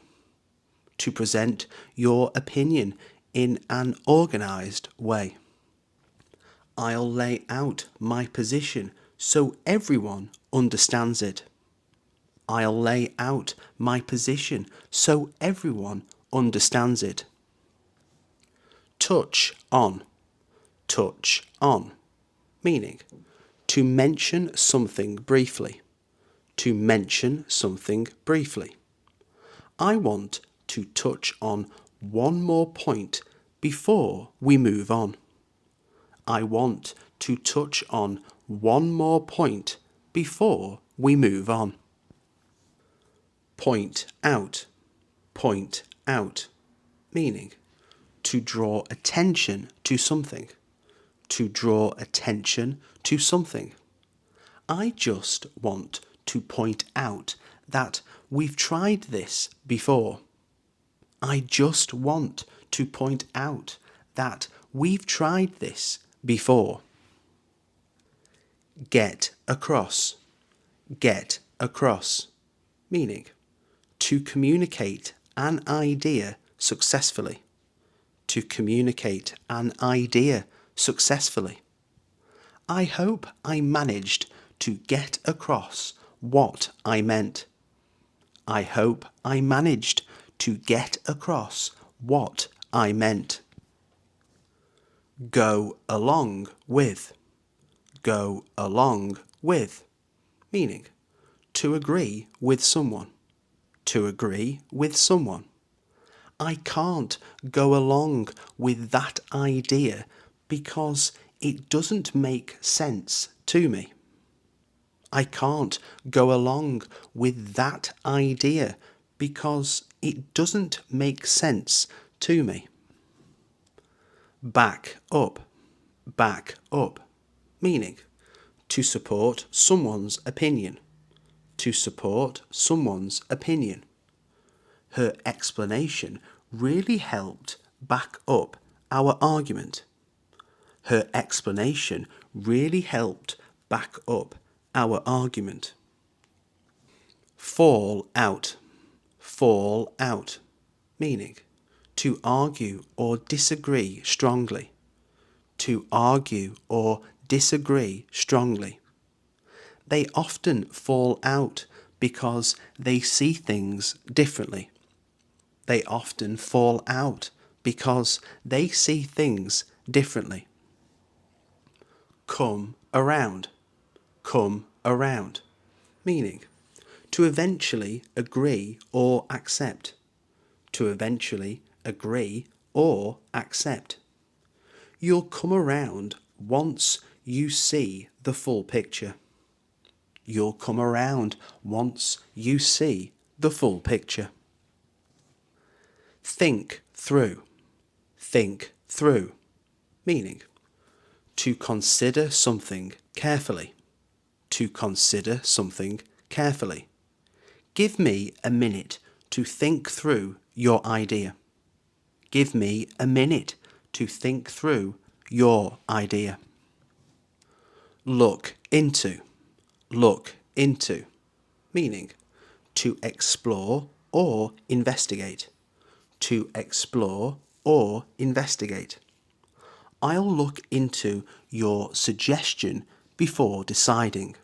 To present your opinion in an organised way. I'll lay out my position so everyone understands it. I'll lay out my position so everyone understands it. Touch on. Touch on. Meaning, to mention something briefly. To mention something briefly. I want to touch on one more point before we move on. I want to touch on one more point before we move on. Point out. Point out. Meaning, to draw attention to something. To draw attention to something. I just want to point out that we've tried this before. I just want to point out that we've tried this before. Get across. Get across. Meaning, to communicate an idea successfully. To communicate an idea successfully. I hope I managed to get across what I meant. I hope I managed to get across what I meant. Go along with. Go along with. Meaning, to agree with someone. To agree with someone. I can't go along with that idea because it doesn't make sense to me. I can't go along with that idea because it doesn't make sense to me. Back up. Back up. Meaning, to support someone's opinion. To support someone's opinion. Her explanation really helped back up our argument. Her explanation really helped back up our argument. Fall out. Fall out. Meaning, to argue or disagree strongly. To argue or disagree strongly. They often fall out because they see things differently. They often fall out because they see things differently. Come around. Come around. Meaning, to eventually agree or accept. To eventually agree or accept. You'll come around once you see the full picture. You'll come around once you see the full picture. Think through. Think through. Meaning, to consider something carefully. To consider something carefully. Give me a minute to think through your idea. Give me a minute to think through your idea. Look into. Look into. Meaning, to explore or investigate. To explore or investigate. I'll look into your suggestion before deciding.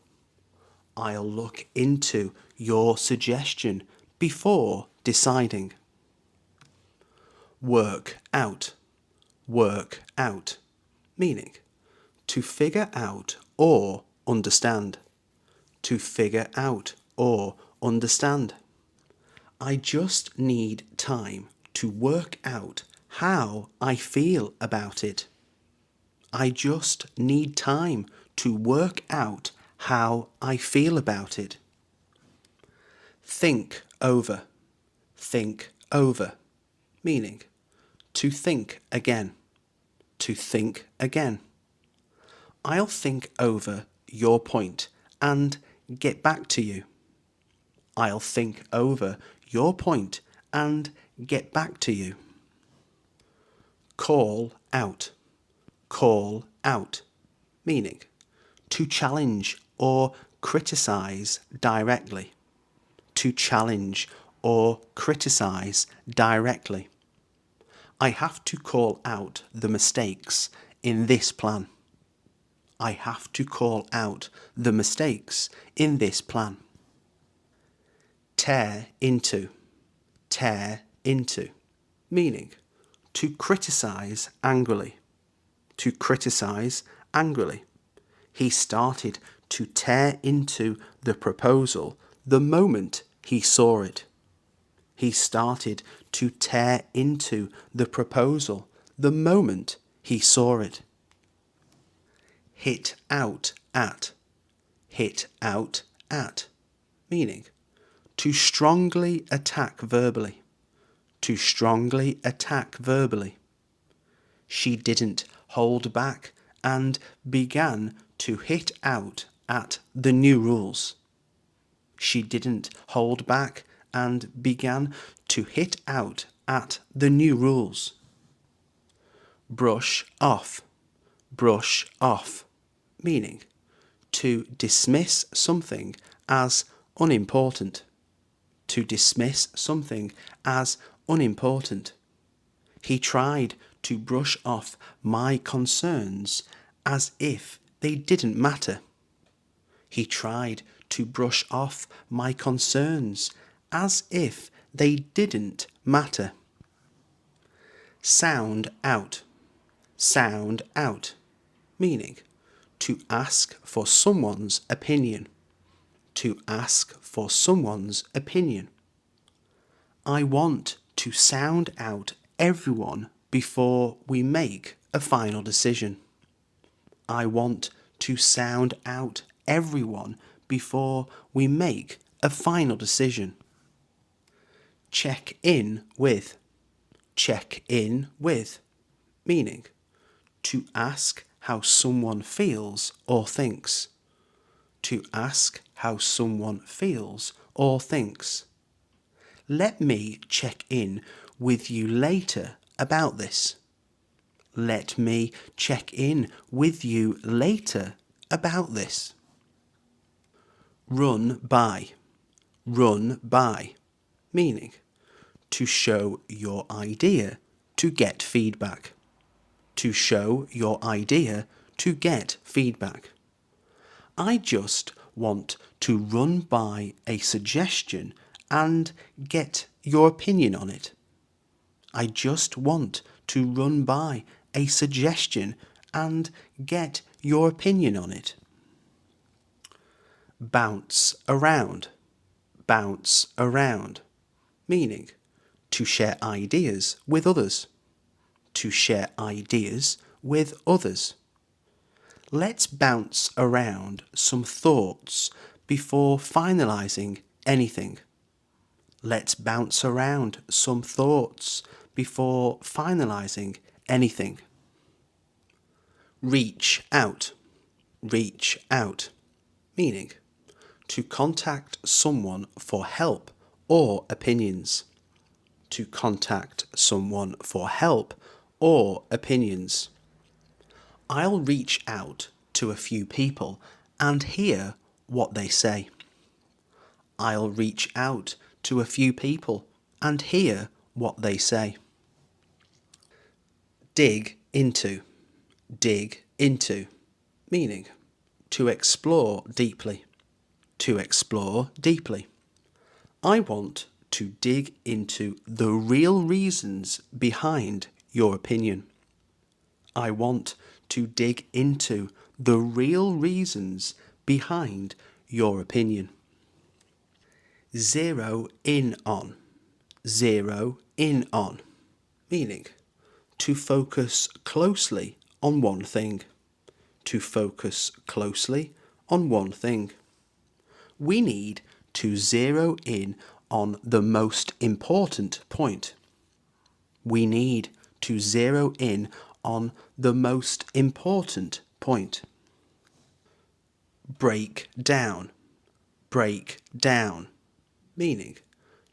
I'll look into your suggestion before deciding. Work out. Work out. Meaning, to figure out or understand. To figure out or understand. I just need time to work out how I feel about it. I just need time to work out how I feel about it. Think over. Think over. Meaning, to think again. To think again. I'll think over your point and get back to you. I'll think over your point and get back to you. Call out. Call out. Meaning, to challenge or criticize directly. To challenge or criticize directly. I have to call out the mistakes in this plan. I have to call out the mistakes in this plan. Tear into. Tear into. Meaning, to criticize angrily. To criticize angrily. He started to tear into the proposal the moment he saw it. He started to tear into the proposal the moment he saw it. Hit out at. Hit out at. Meaning, to strongly attack verbally. To strongly attack verbally. She didn't hold back and began to hit out at the new rules. She didn't hold back and began to hit out at the new rules. Brush off. Brush off. Meaning, to dismiss something as unimportant. To dismiss something as unimportant. He tried to brush off my concerns as if they didn't matter. He tried to brush off my concerns as if they didn't matter. Sound out. Sound out. Meaning, to ask for someone's opinion. To ask for someone's opinion. I want to sound out everyone before we make a final decision. I want to sound out everyone before we make a final decision. Check in with. Check in with. Meaning, to ask how someone feels or thinks. To ask how someone feels or thinks. Let me check in with you later about this. Let me check in with you later about this. Run by. Run by. Meaning, to show your idea to get feedback. To show your idea to get feedback. I just want to run by a suggestion and get your opinion on it. I just want to run by a suggestion and get your opinion on it. Bounce around. Bounce around. Meaning, to share ideas with others. To share ideas with others. Let's bounce around some thoughts before finalising anything. Let's bounce around some thoughts before finalising anything. Reach out. Reach out. Meaning, to contact someone for help or opinions. To contact someone for help or opinions. I'll reach out to a few people and hear what they say. I'll reach out to a few people and hear what they say. Dig into. Dig into. Meaning, to explore deeply. To explore deeply. I want to dig into the real reasons behind your opinion. I want to dig into the real reasons behind your opinion. Zero in on. Zero in on. Meaning, to focus closely on one thing. To focus closely on one thing. We need to zero in on the most important point. We need to zero in on the most important point. Break down. Break down. Meaning,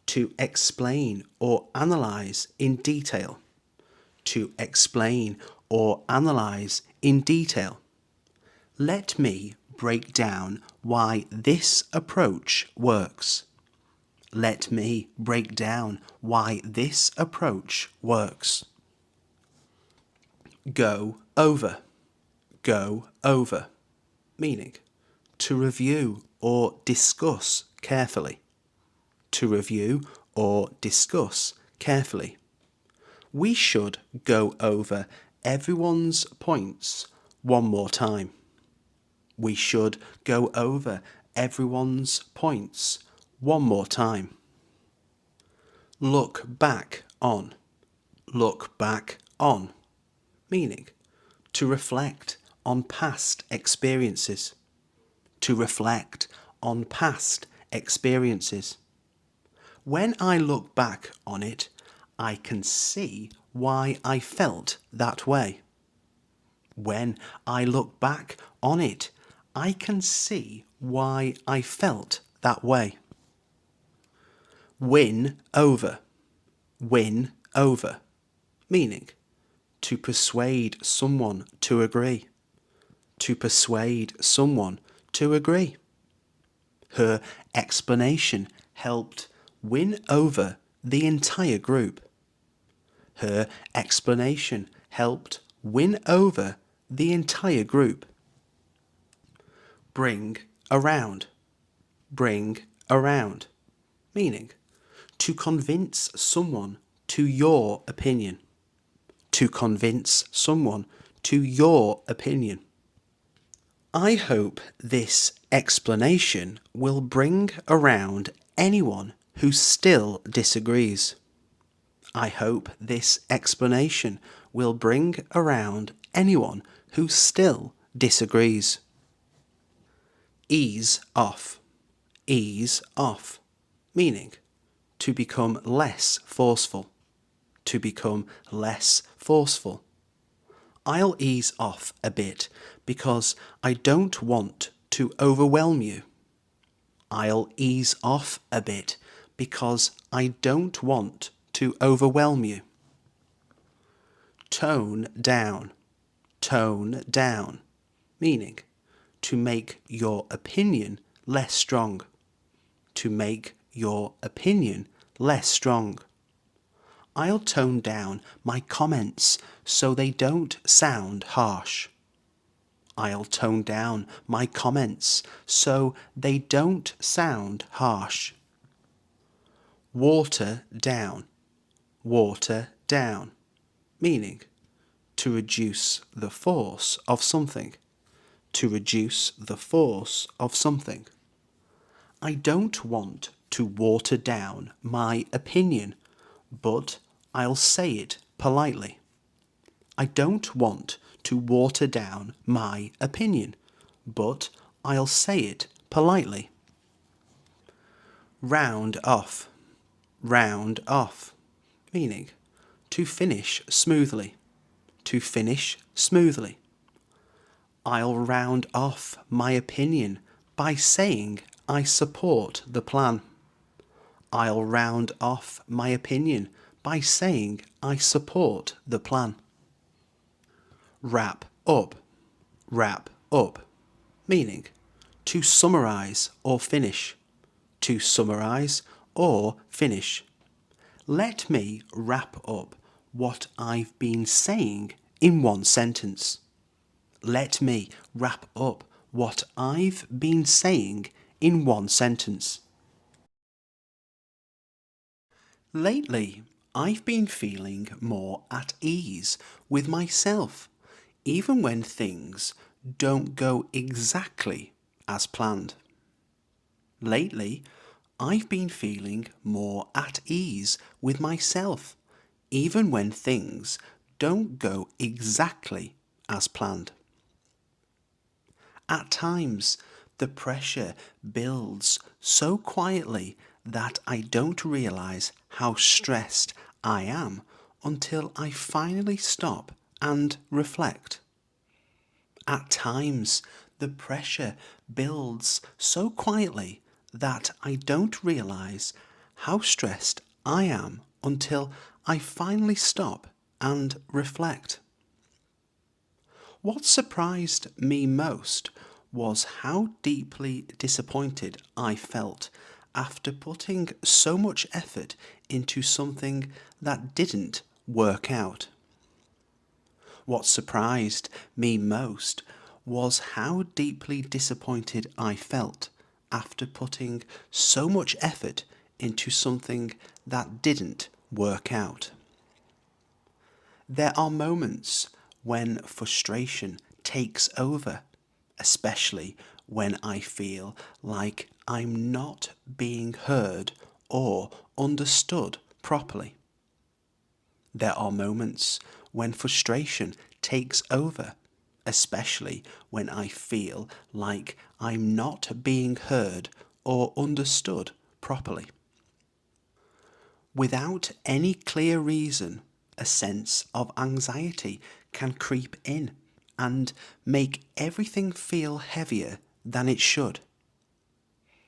to explain or analyse in detail. To explain or analyse in detail. Let me break down why this approach works. Let me break down why this approach works. Go over. Go over. Meaning, to review or discuss carefully. To review or discuss carefully. We should go over everyone's points one more time. We should go over everyone's points one more time. Look back on. Look back on. Meaning, to reflect on past experiences. To reflect on past experiences. When I look back on it, I can see why I felt that way. When I look back on it, I can see why I felt that way. Win over. Win over. Meaning, to persuade someone to agree. To persuade someone to agree. Her explanation helped win over the entire group. Her explanation helped win over the entire group. Bring around. Bring around. Meaning, to convince someone to your opinion. To convince someone to your opinion. I hope this explanation will bring around anyone who still disagrees. I hope this explanation will bring around anyone who still disagrees. Ease off. Ease off. Meaning, to become less forceful. To become less forceful. I'll ease off a bit because I don't want to overwhelm you. I'll ease off a bit because I don't want to overwhelm you. Tone down. Tone down. Meaning, to make your opinion less strong. To make your opinion less strong. I'll tone down my comments so they don't sound harsh. I'll tone down my comments so they don't sound harsh. Water down. Water down. Meaning, to reduce the force of something. To reduce the force of something. I don't want to water down my opinion, but I'll say it politely. I don't want to water down my opinion, but I'll say it politely. Round off. Round off. Meaning, to finish smoothly. To finish smoothly. I'll round off my opinion by saying I support the plan. I'll round off my opinion by saying I support the plan. Wrap up. Wrap up. Meaning, to summarise or finish. To summarise or finish. Let me wrap up what I've been saying in one sentence. Let me wrap up what I've been saying in one sentence. Lately, I've been feeling more at ease with myself, even when things don't go exactly as planned. Lately, I've been feeling more at ease with myself, even when things don't go exactly as planned. At times, the pressure builds so quietly that I don't realize how stressed I am until I finally stop and reflect. At times, the pressure builds so quietly that I don't realize how stressed I am until I finally stop and reflect. What surprised me most was how deeply disappointed I felt after putting so much effort into something that didn't work out. What surprised me most was how deeply disappointed I felt after putting so much effort into something that didn't work out. There are moments when frustration takes over, especially when I feel like I'm not being heard or understood properly. There are moments when frustration takes over, especially when I feel like I'm not being heard or understood properly. Without any clear reason, a sense of anxiety can creep in and make everything feel heavier than it should.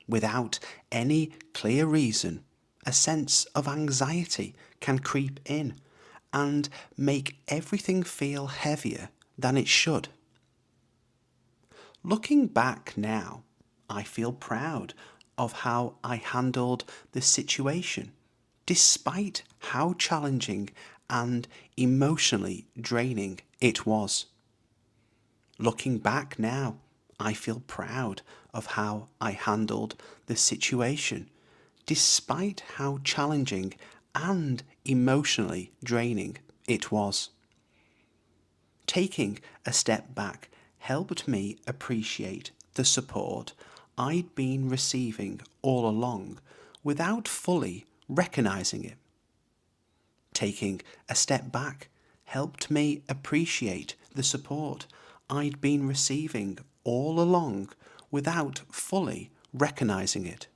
Without any clear reason, a sense of anxiety can creep in and make everything feel heavier than it should. Looking back now, I feel proud of how I handled the situation, despite how challenging and emotionally draining it was. Looking back now, I feel proud of how I handled the situation, despite how challenging and emotionally draining it was. Taking a step back helped me appreciate the support I'd been receiving all along without fully recognizing it. Taking a step back helped me appreciate the support I'd been receiving all along without fully recognizing it.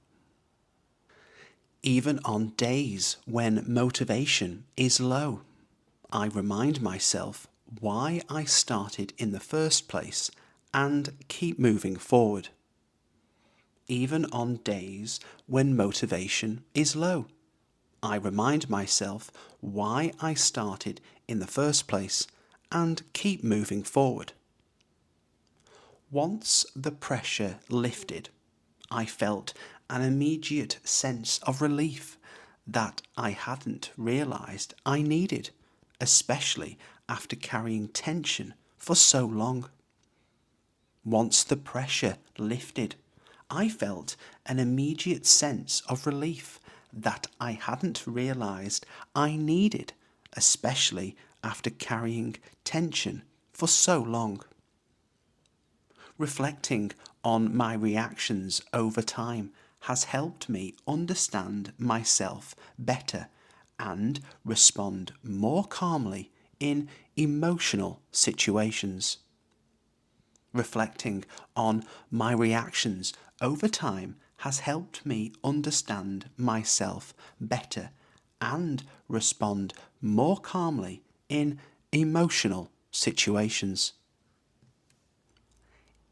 Even on days when motivation is low, I remind myself why I started in the first place and keep moving forward. Even on days when motivation is low, I remind myself why I started in the first place and keep moving forward. Once the pressure lifted, I felt an immediate sense of relief that I hadn't realized I needed, especially after carrying tension for so long. Once the pressure lifted, I felt an immediate sense of relief that I hadn't realized I needed, especially after carrying tension for so long. Reflecting on my reactions over time has helped me understand myself better and respond more calmly in emotional situations. Reflecting on my reactions over time has helped me understand myself better and respond more calmly in emotional situations.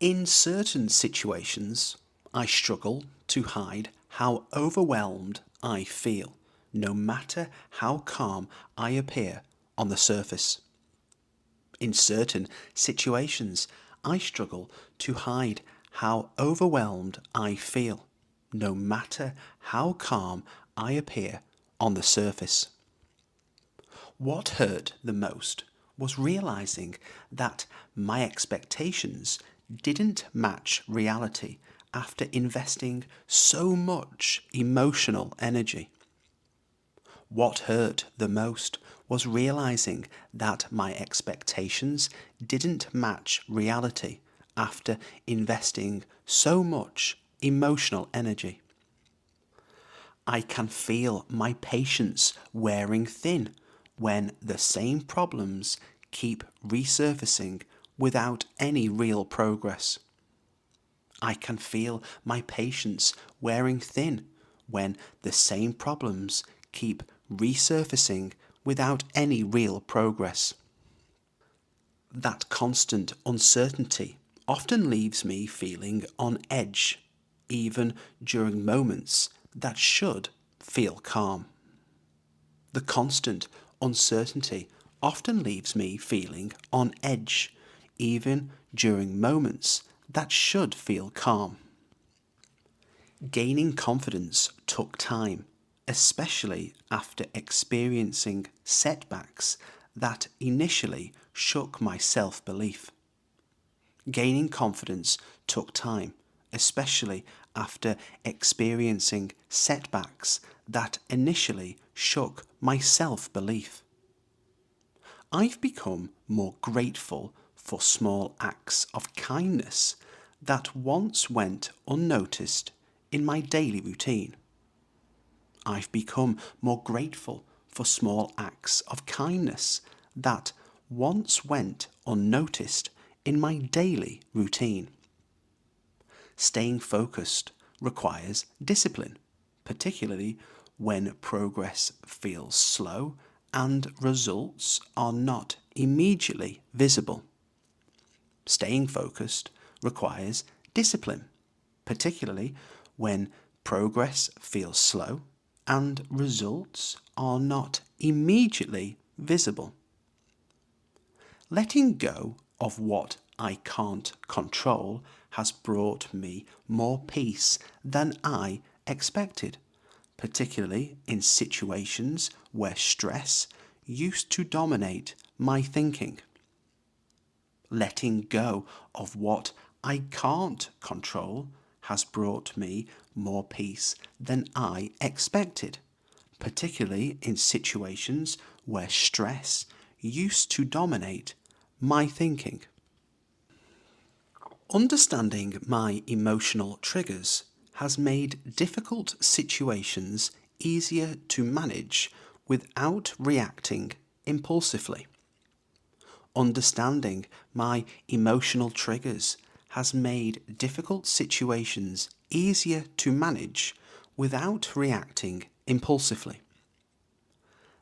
In certain situations, I struggle to hide how overwhelmed I feel, no matter how calm I appear on the surface. In certain situations, I struggle to hide how overwhelmed I feel, no matter how calm I appear on the surface. What hurt the most was realizing that my expectations didn't match reality after investing so much emotional energy. What hurt the most was realizing that my expectations didn't match reality after investing so much emotional energy. I can feel my patience wearing thin when the same problems keep resurfacing without any real progress. I can feel my patience wearing thin when the same problems keep resurfacing without any real progress. That constant uncertainty often leaves me feeling on edge, even during moments that should feel calm. The constant uncertainty often leaves me feeling on edge, even during moments that should feel calm. Gaining confidence took time, especially after experiencing setbacks that initially shook my self-belief. Gaining confidence took time, especially after experiencing setbacks that initially shook my self-belief. I've become more grateful for small acts of kindness that once went unnoticed in my daily routine. I've become more grateful for small acts of kindness that once went unnoticed in my daily routine. Staying focused requires discipline, particularly when progress feels slow and results are not immediately visible. Staying focused requires discipline, particularly when progress feels slow and results are not immediately visible. Letting go of what I can't control has brought me more peace than I expected, particularly in situations where stress used to dominate my thinking. Letting go of what I can't control has brought me more peace than I expected, particularly in situations where stress used to dominate my thinking. Understanding my emotional triggers has made difficult situations easier to manage without reacting impulsively. Understanding my emotional triggers has made difficult situations easier to manage without reacting impulsively.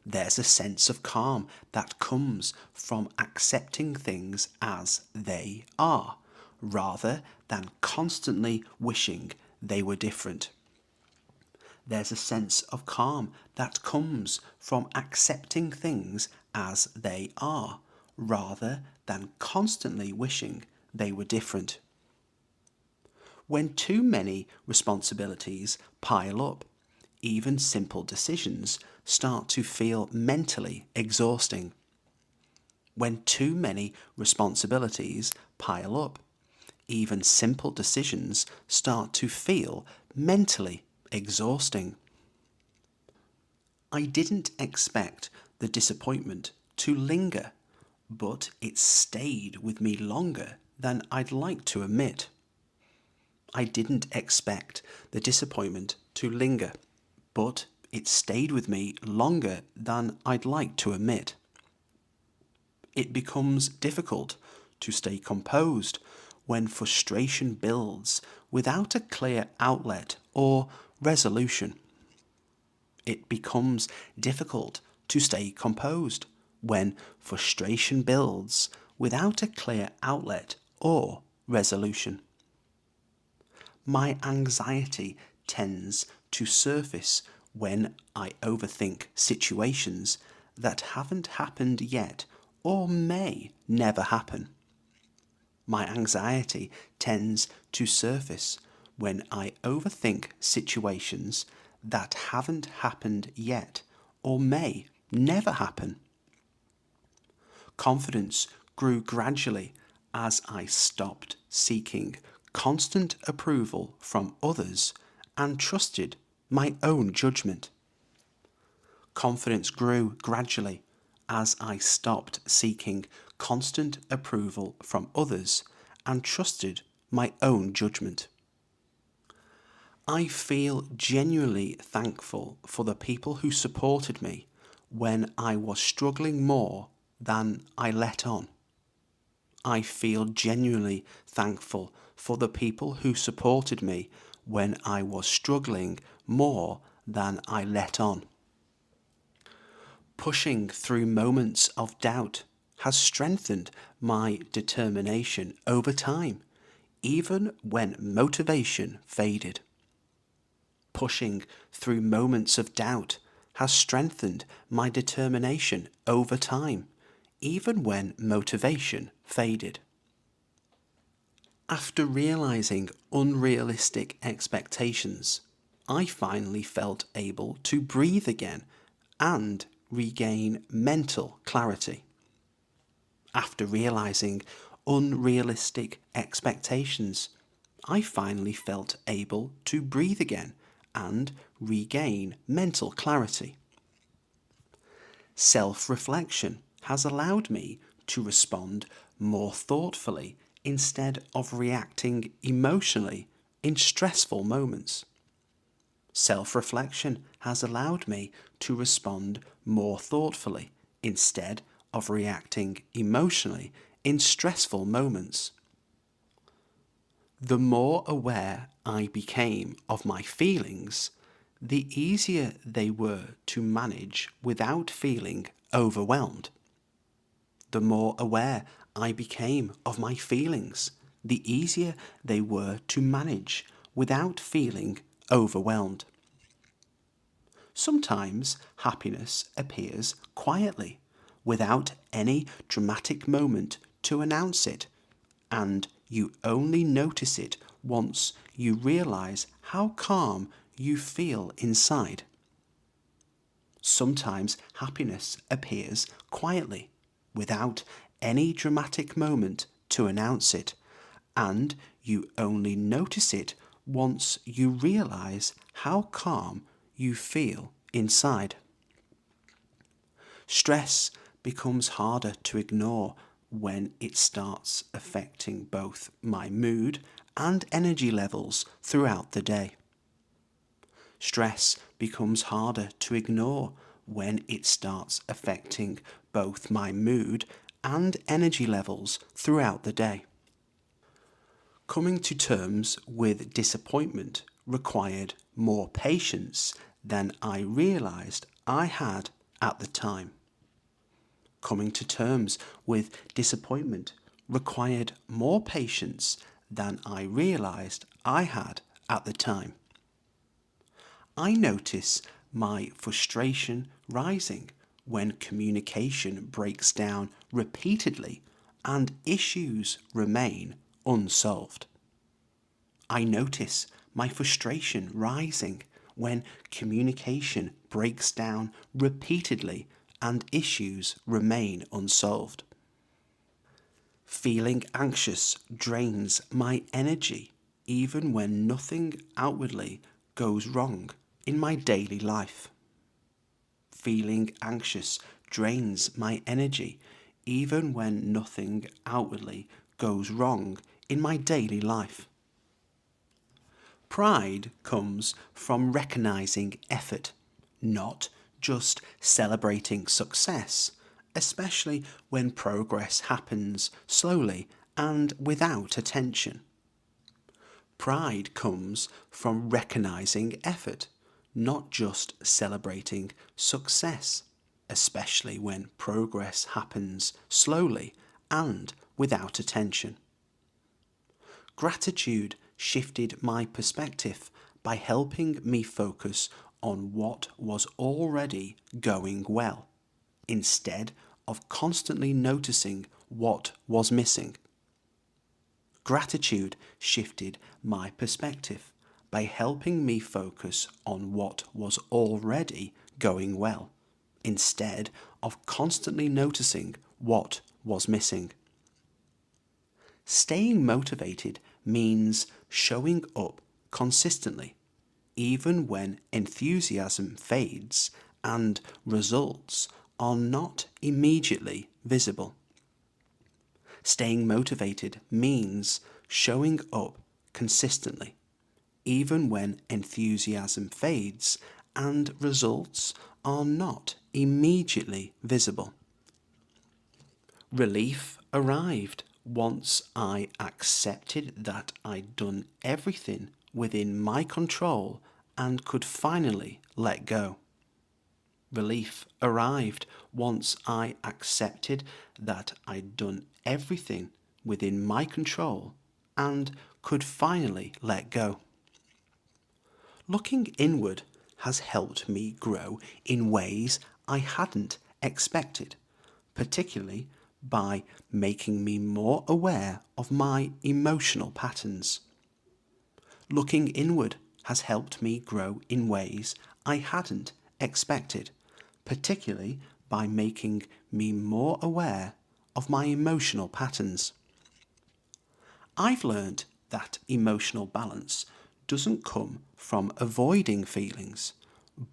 There's a sense of calm that comes from accepting things as they are, rather than constantly wishing they were different. There's a sense of calm that comes from accepting things as they are, rather than constantly wishing they were different. When too many responsibilities pile up, even simple decisions start to feel mentally exhausting. When too many responsibilities pile up, even simple decisions start to feel mentally exhausting. I didn't expect the disappointment to linger, but it stayed with me longer than I'd like to admit. I didn't expect the disappointment to linger, but it stayed with me longer than I'd like to admit. It becomes difficult to stay composed when frustration builds without a clear outlet or resolution. It becomes difficult to stay composed when frustration builds without a clear outlet or resolution. My anxiety tends to surface when I overthink situations that haven't happened yet or may never happen. My anxiety tends to surface when I overthink situations that haven't happened yet or may never happen. Confidence grew gradually as I stopped seeking constant approval from others and trusted my own judgment. Confidence grew gradually as I stopped seeking constant approval from others and trusted my own judgment. I feel genuinely thankful for the people who supported me when I was struggling more than I let on. I feel genuinely thankful for the people who supported me when I was struggling more than I let on. Pushing through moments of doubt has strengthened my determination over time, even when motivation faded. Pushing through moments of doubt has strengthened my determination over time, even when motivation faded. After realizing unrealistic expectations, I finally felt able to breathe again and regain mental clarity. After realizing unrealistic expectations, I finally felt able to breathe again and regain mental clarity. Self-reflection has allowed me to respond more thoughtfully instead of reacting emotionally in stressful moments. Self-reflection has allowed me to respond more thoughtfully instead of reacting emotionally in stressful moments. The more aware I became of my feelings, the easier they were to manage without feeling overwhelmed. The more aware I became of my feelings, the easier they were to manage without feeling overwhelmed. Sometimes happiness appears quietly, without any dramatic moment to announce it, and you only notice it once you realize how calm you feel inside. Sometimes happiness appears quietly, without any dramatic moment to announce it, and you only notice it once you realize how calm you feel inside. Stress becomes harder to ignore when it starts affecting both my mood and energy levels throughout the day. Stress becomes harder to ignore when it starts affecting both my mood and energy levels throughout the day. Coming to terms with disappointment required more patience than I realized I had at the time. Coming to terms with disappointment required more patience than I realized I had at the time. I notice my frustration rising when communication breaks down repeatedly and issues remain unsolved. I notice my frustration rising when communication breaks down repeatedly and issues remain unsolved. Feeling anxious drains my energy even when nothing outwardly goes wrong in my daily life. Feeling anxious drains my energy even when nothing outwardly goes wrong in my daily life. Pride comes from recognizing effort, not just celebrating success, especially when progress happens slowly and without attention. Pride comes from recognizing effort, not just celebrating success, especially when progress happens slowly and without attention. Gratitude shifted my perspective by helping me focus on what was already going well, instead of constantly noticing what was missing. Gratitude shifted my perspective by helping me focus on what was already going well, instead of constantly noticing what was missing. Staying motivated means showing up consistently, even when enthusiasm fades and results are not immediately visible. Staying motivated means showing up consistently, even when enthusiasm fades and results are not immediately visible. Relief arrived once I accepted that I'd done everything within my control and could finally let go. Relief arrived once I accepted that I'd done everything within my control and could finally let go. Looking inward has helped me grow in ways I hadn't expected, particularly by making me more aware of my emotional patterns. Looking inward has helped me grow in ways I hadn't expected, particularly by making me more aware of my emotional patterns. I've learned that emotional balance doesn't come from avoiding feelings,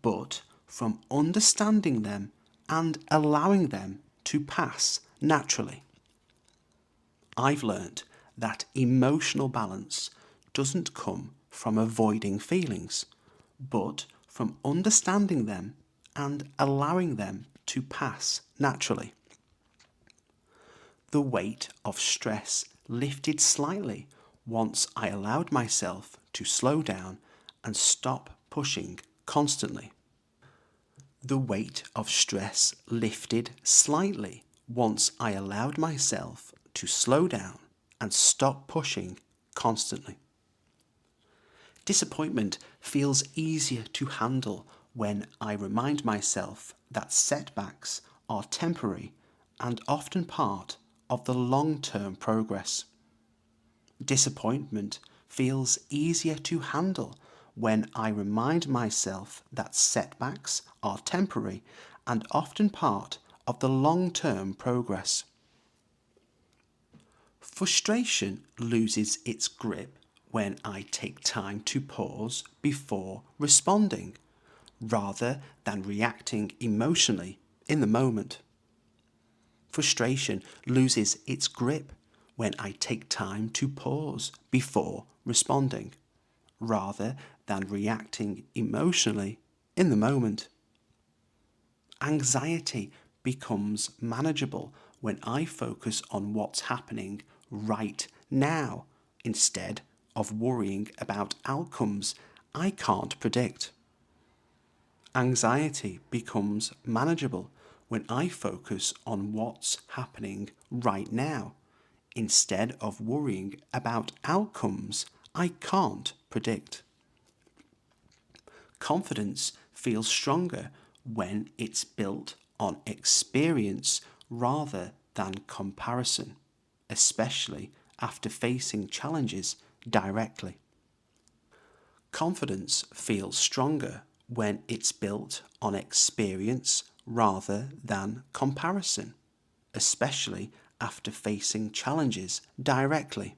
but from understanding them and allowing them to pass naturally. I've learned that emotional balance doesn't come from avoiding feelings, but from understanding them and allowing them to pass naturally. The weight of stress lifted slightly once I allowed myself to slow down and stop pushing constantly. The weight of stress lifted slightly once I allowed myself to slow down and stop pushing constantly. Disappointment feels easier to handle when I remind myself that setbacks are temporary and often part of the long-term progress. Disappointment feels easier to handle when I remind myself that setbacks are temporary and often part of the long-term progress. Frustration loses its grip when I take time to pause before responding, rather than reacting emotionally in the moment. Frustration loses its grip when I take time to pause before responding, rather than reacting emotionally in the moment. Anxiety becomes manageable when I focus on what's happening right now instead of worrying about outcomes I can't predict. Anxiety becomes manageable when I focus on what's happening right now instead of worrying about outcomes I can't predict. Confidence feels stronger when it's built on experience rather than comparison, especially after facing challenges directly. Confidence feels stronger when it's built on experience rather than comparison, especially after facing challenges directly.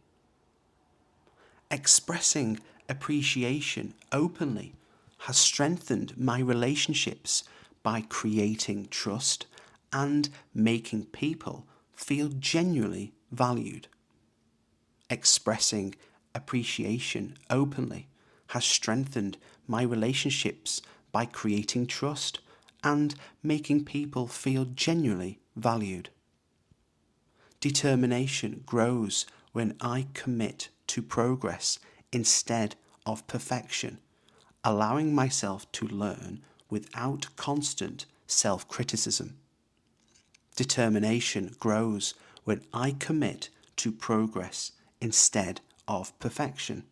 Expressing appreciation openly has strengthened my relationships by creating trust and making people feel genuinely valued. Expressing appreciation openly has strengthened my relationships by creating trust and making people feel genuinely valued. Determination grows when I commit to progress instead of perfection, allowing myself to learn without constant self-criticism. Determination grows when I commit to progress instead of perfection,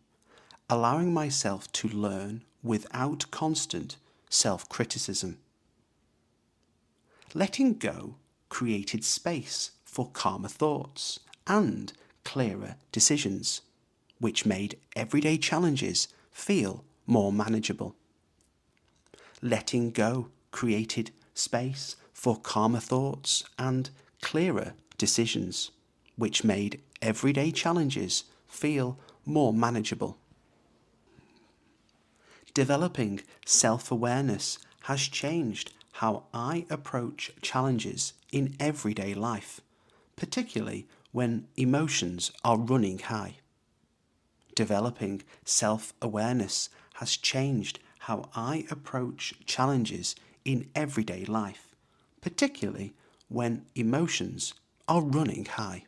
allowing myself to learn without constant self-criticism. Letting go created space for calmer thoughts and clearer decisions, which made everyday challenges feel more manageable. Letting go created space for calmer thoughts and clearer decisions, which made everyday challenges feel more manageable. Developing self-awareness has changed how I approach challenges in everyday life, particularly when emotions are running high. Developing self-awareness has changed how I approach challenges in everyday life, particularly when emotions are running high.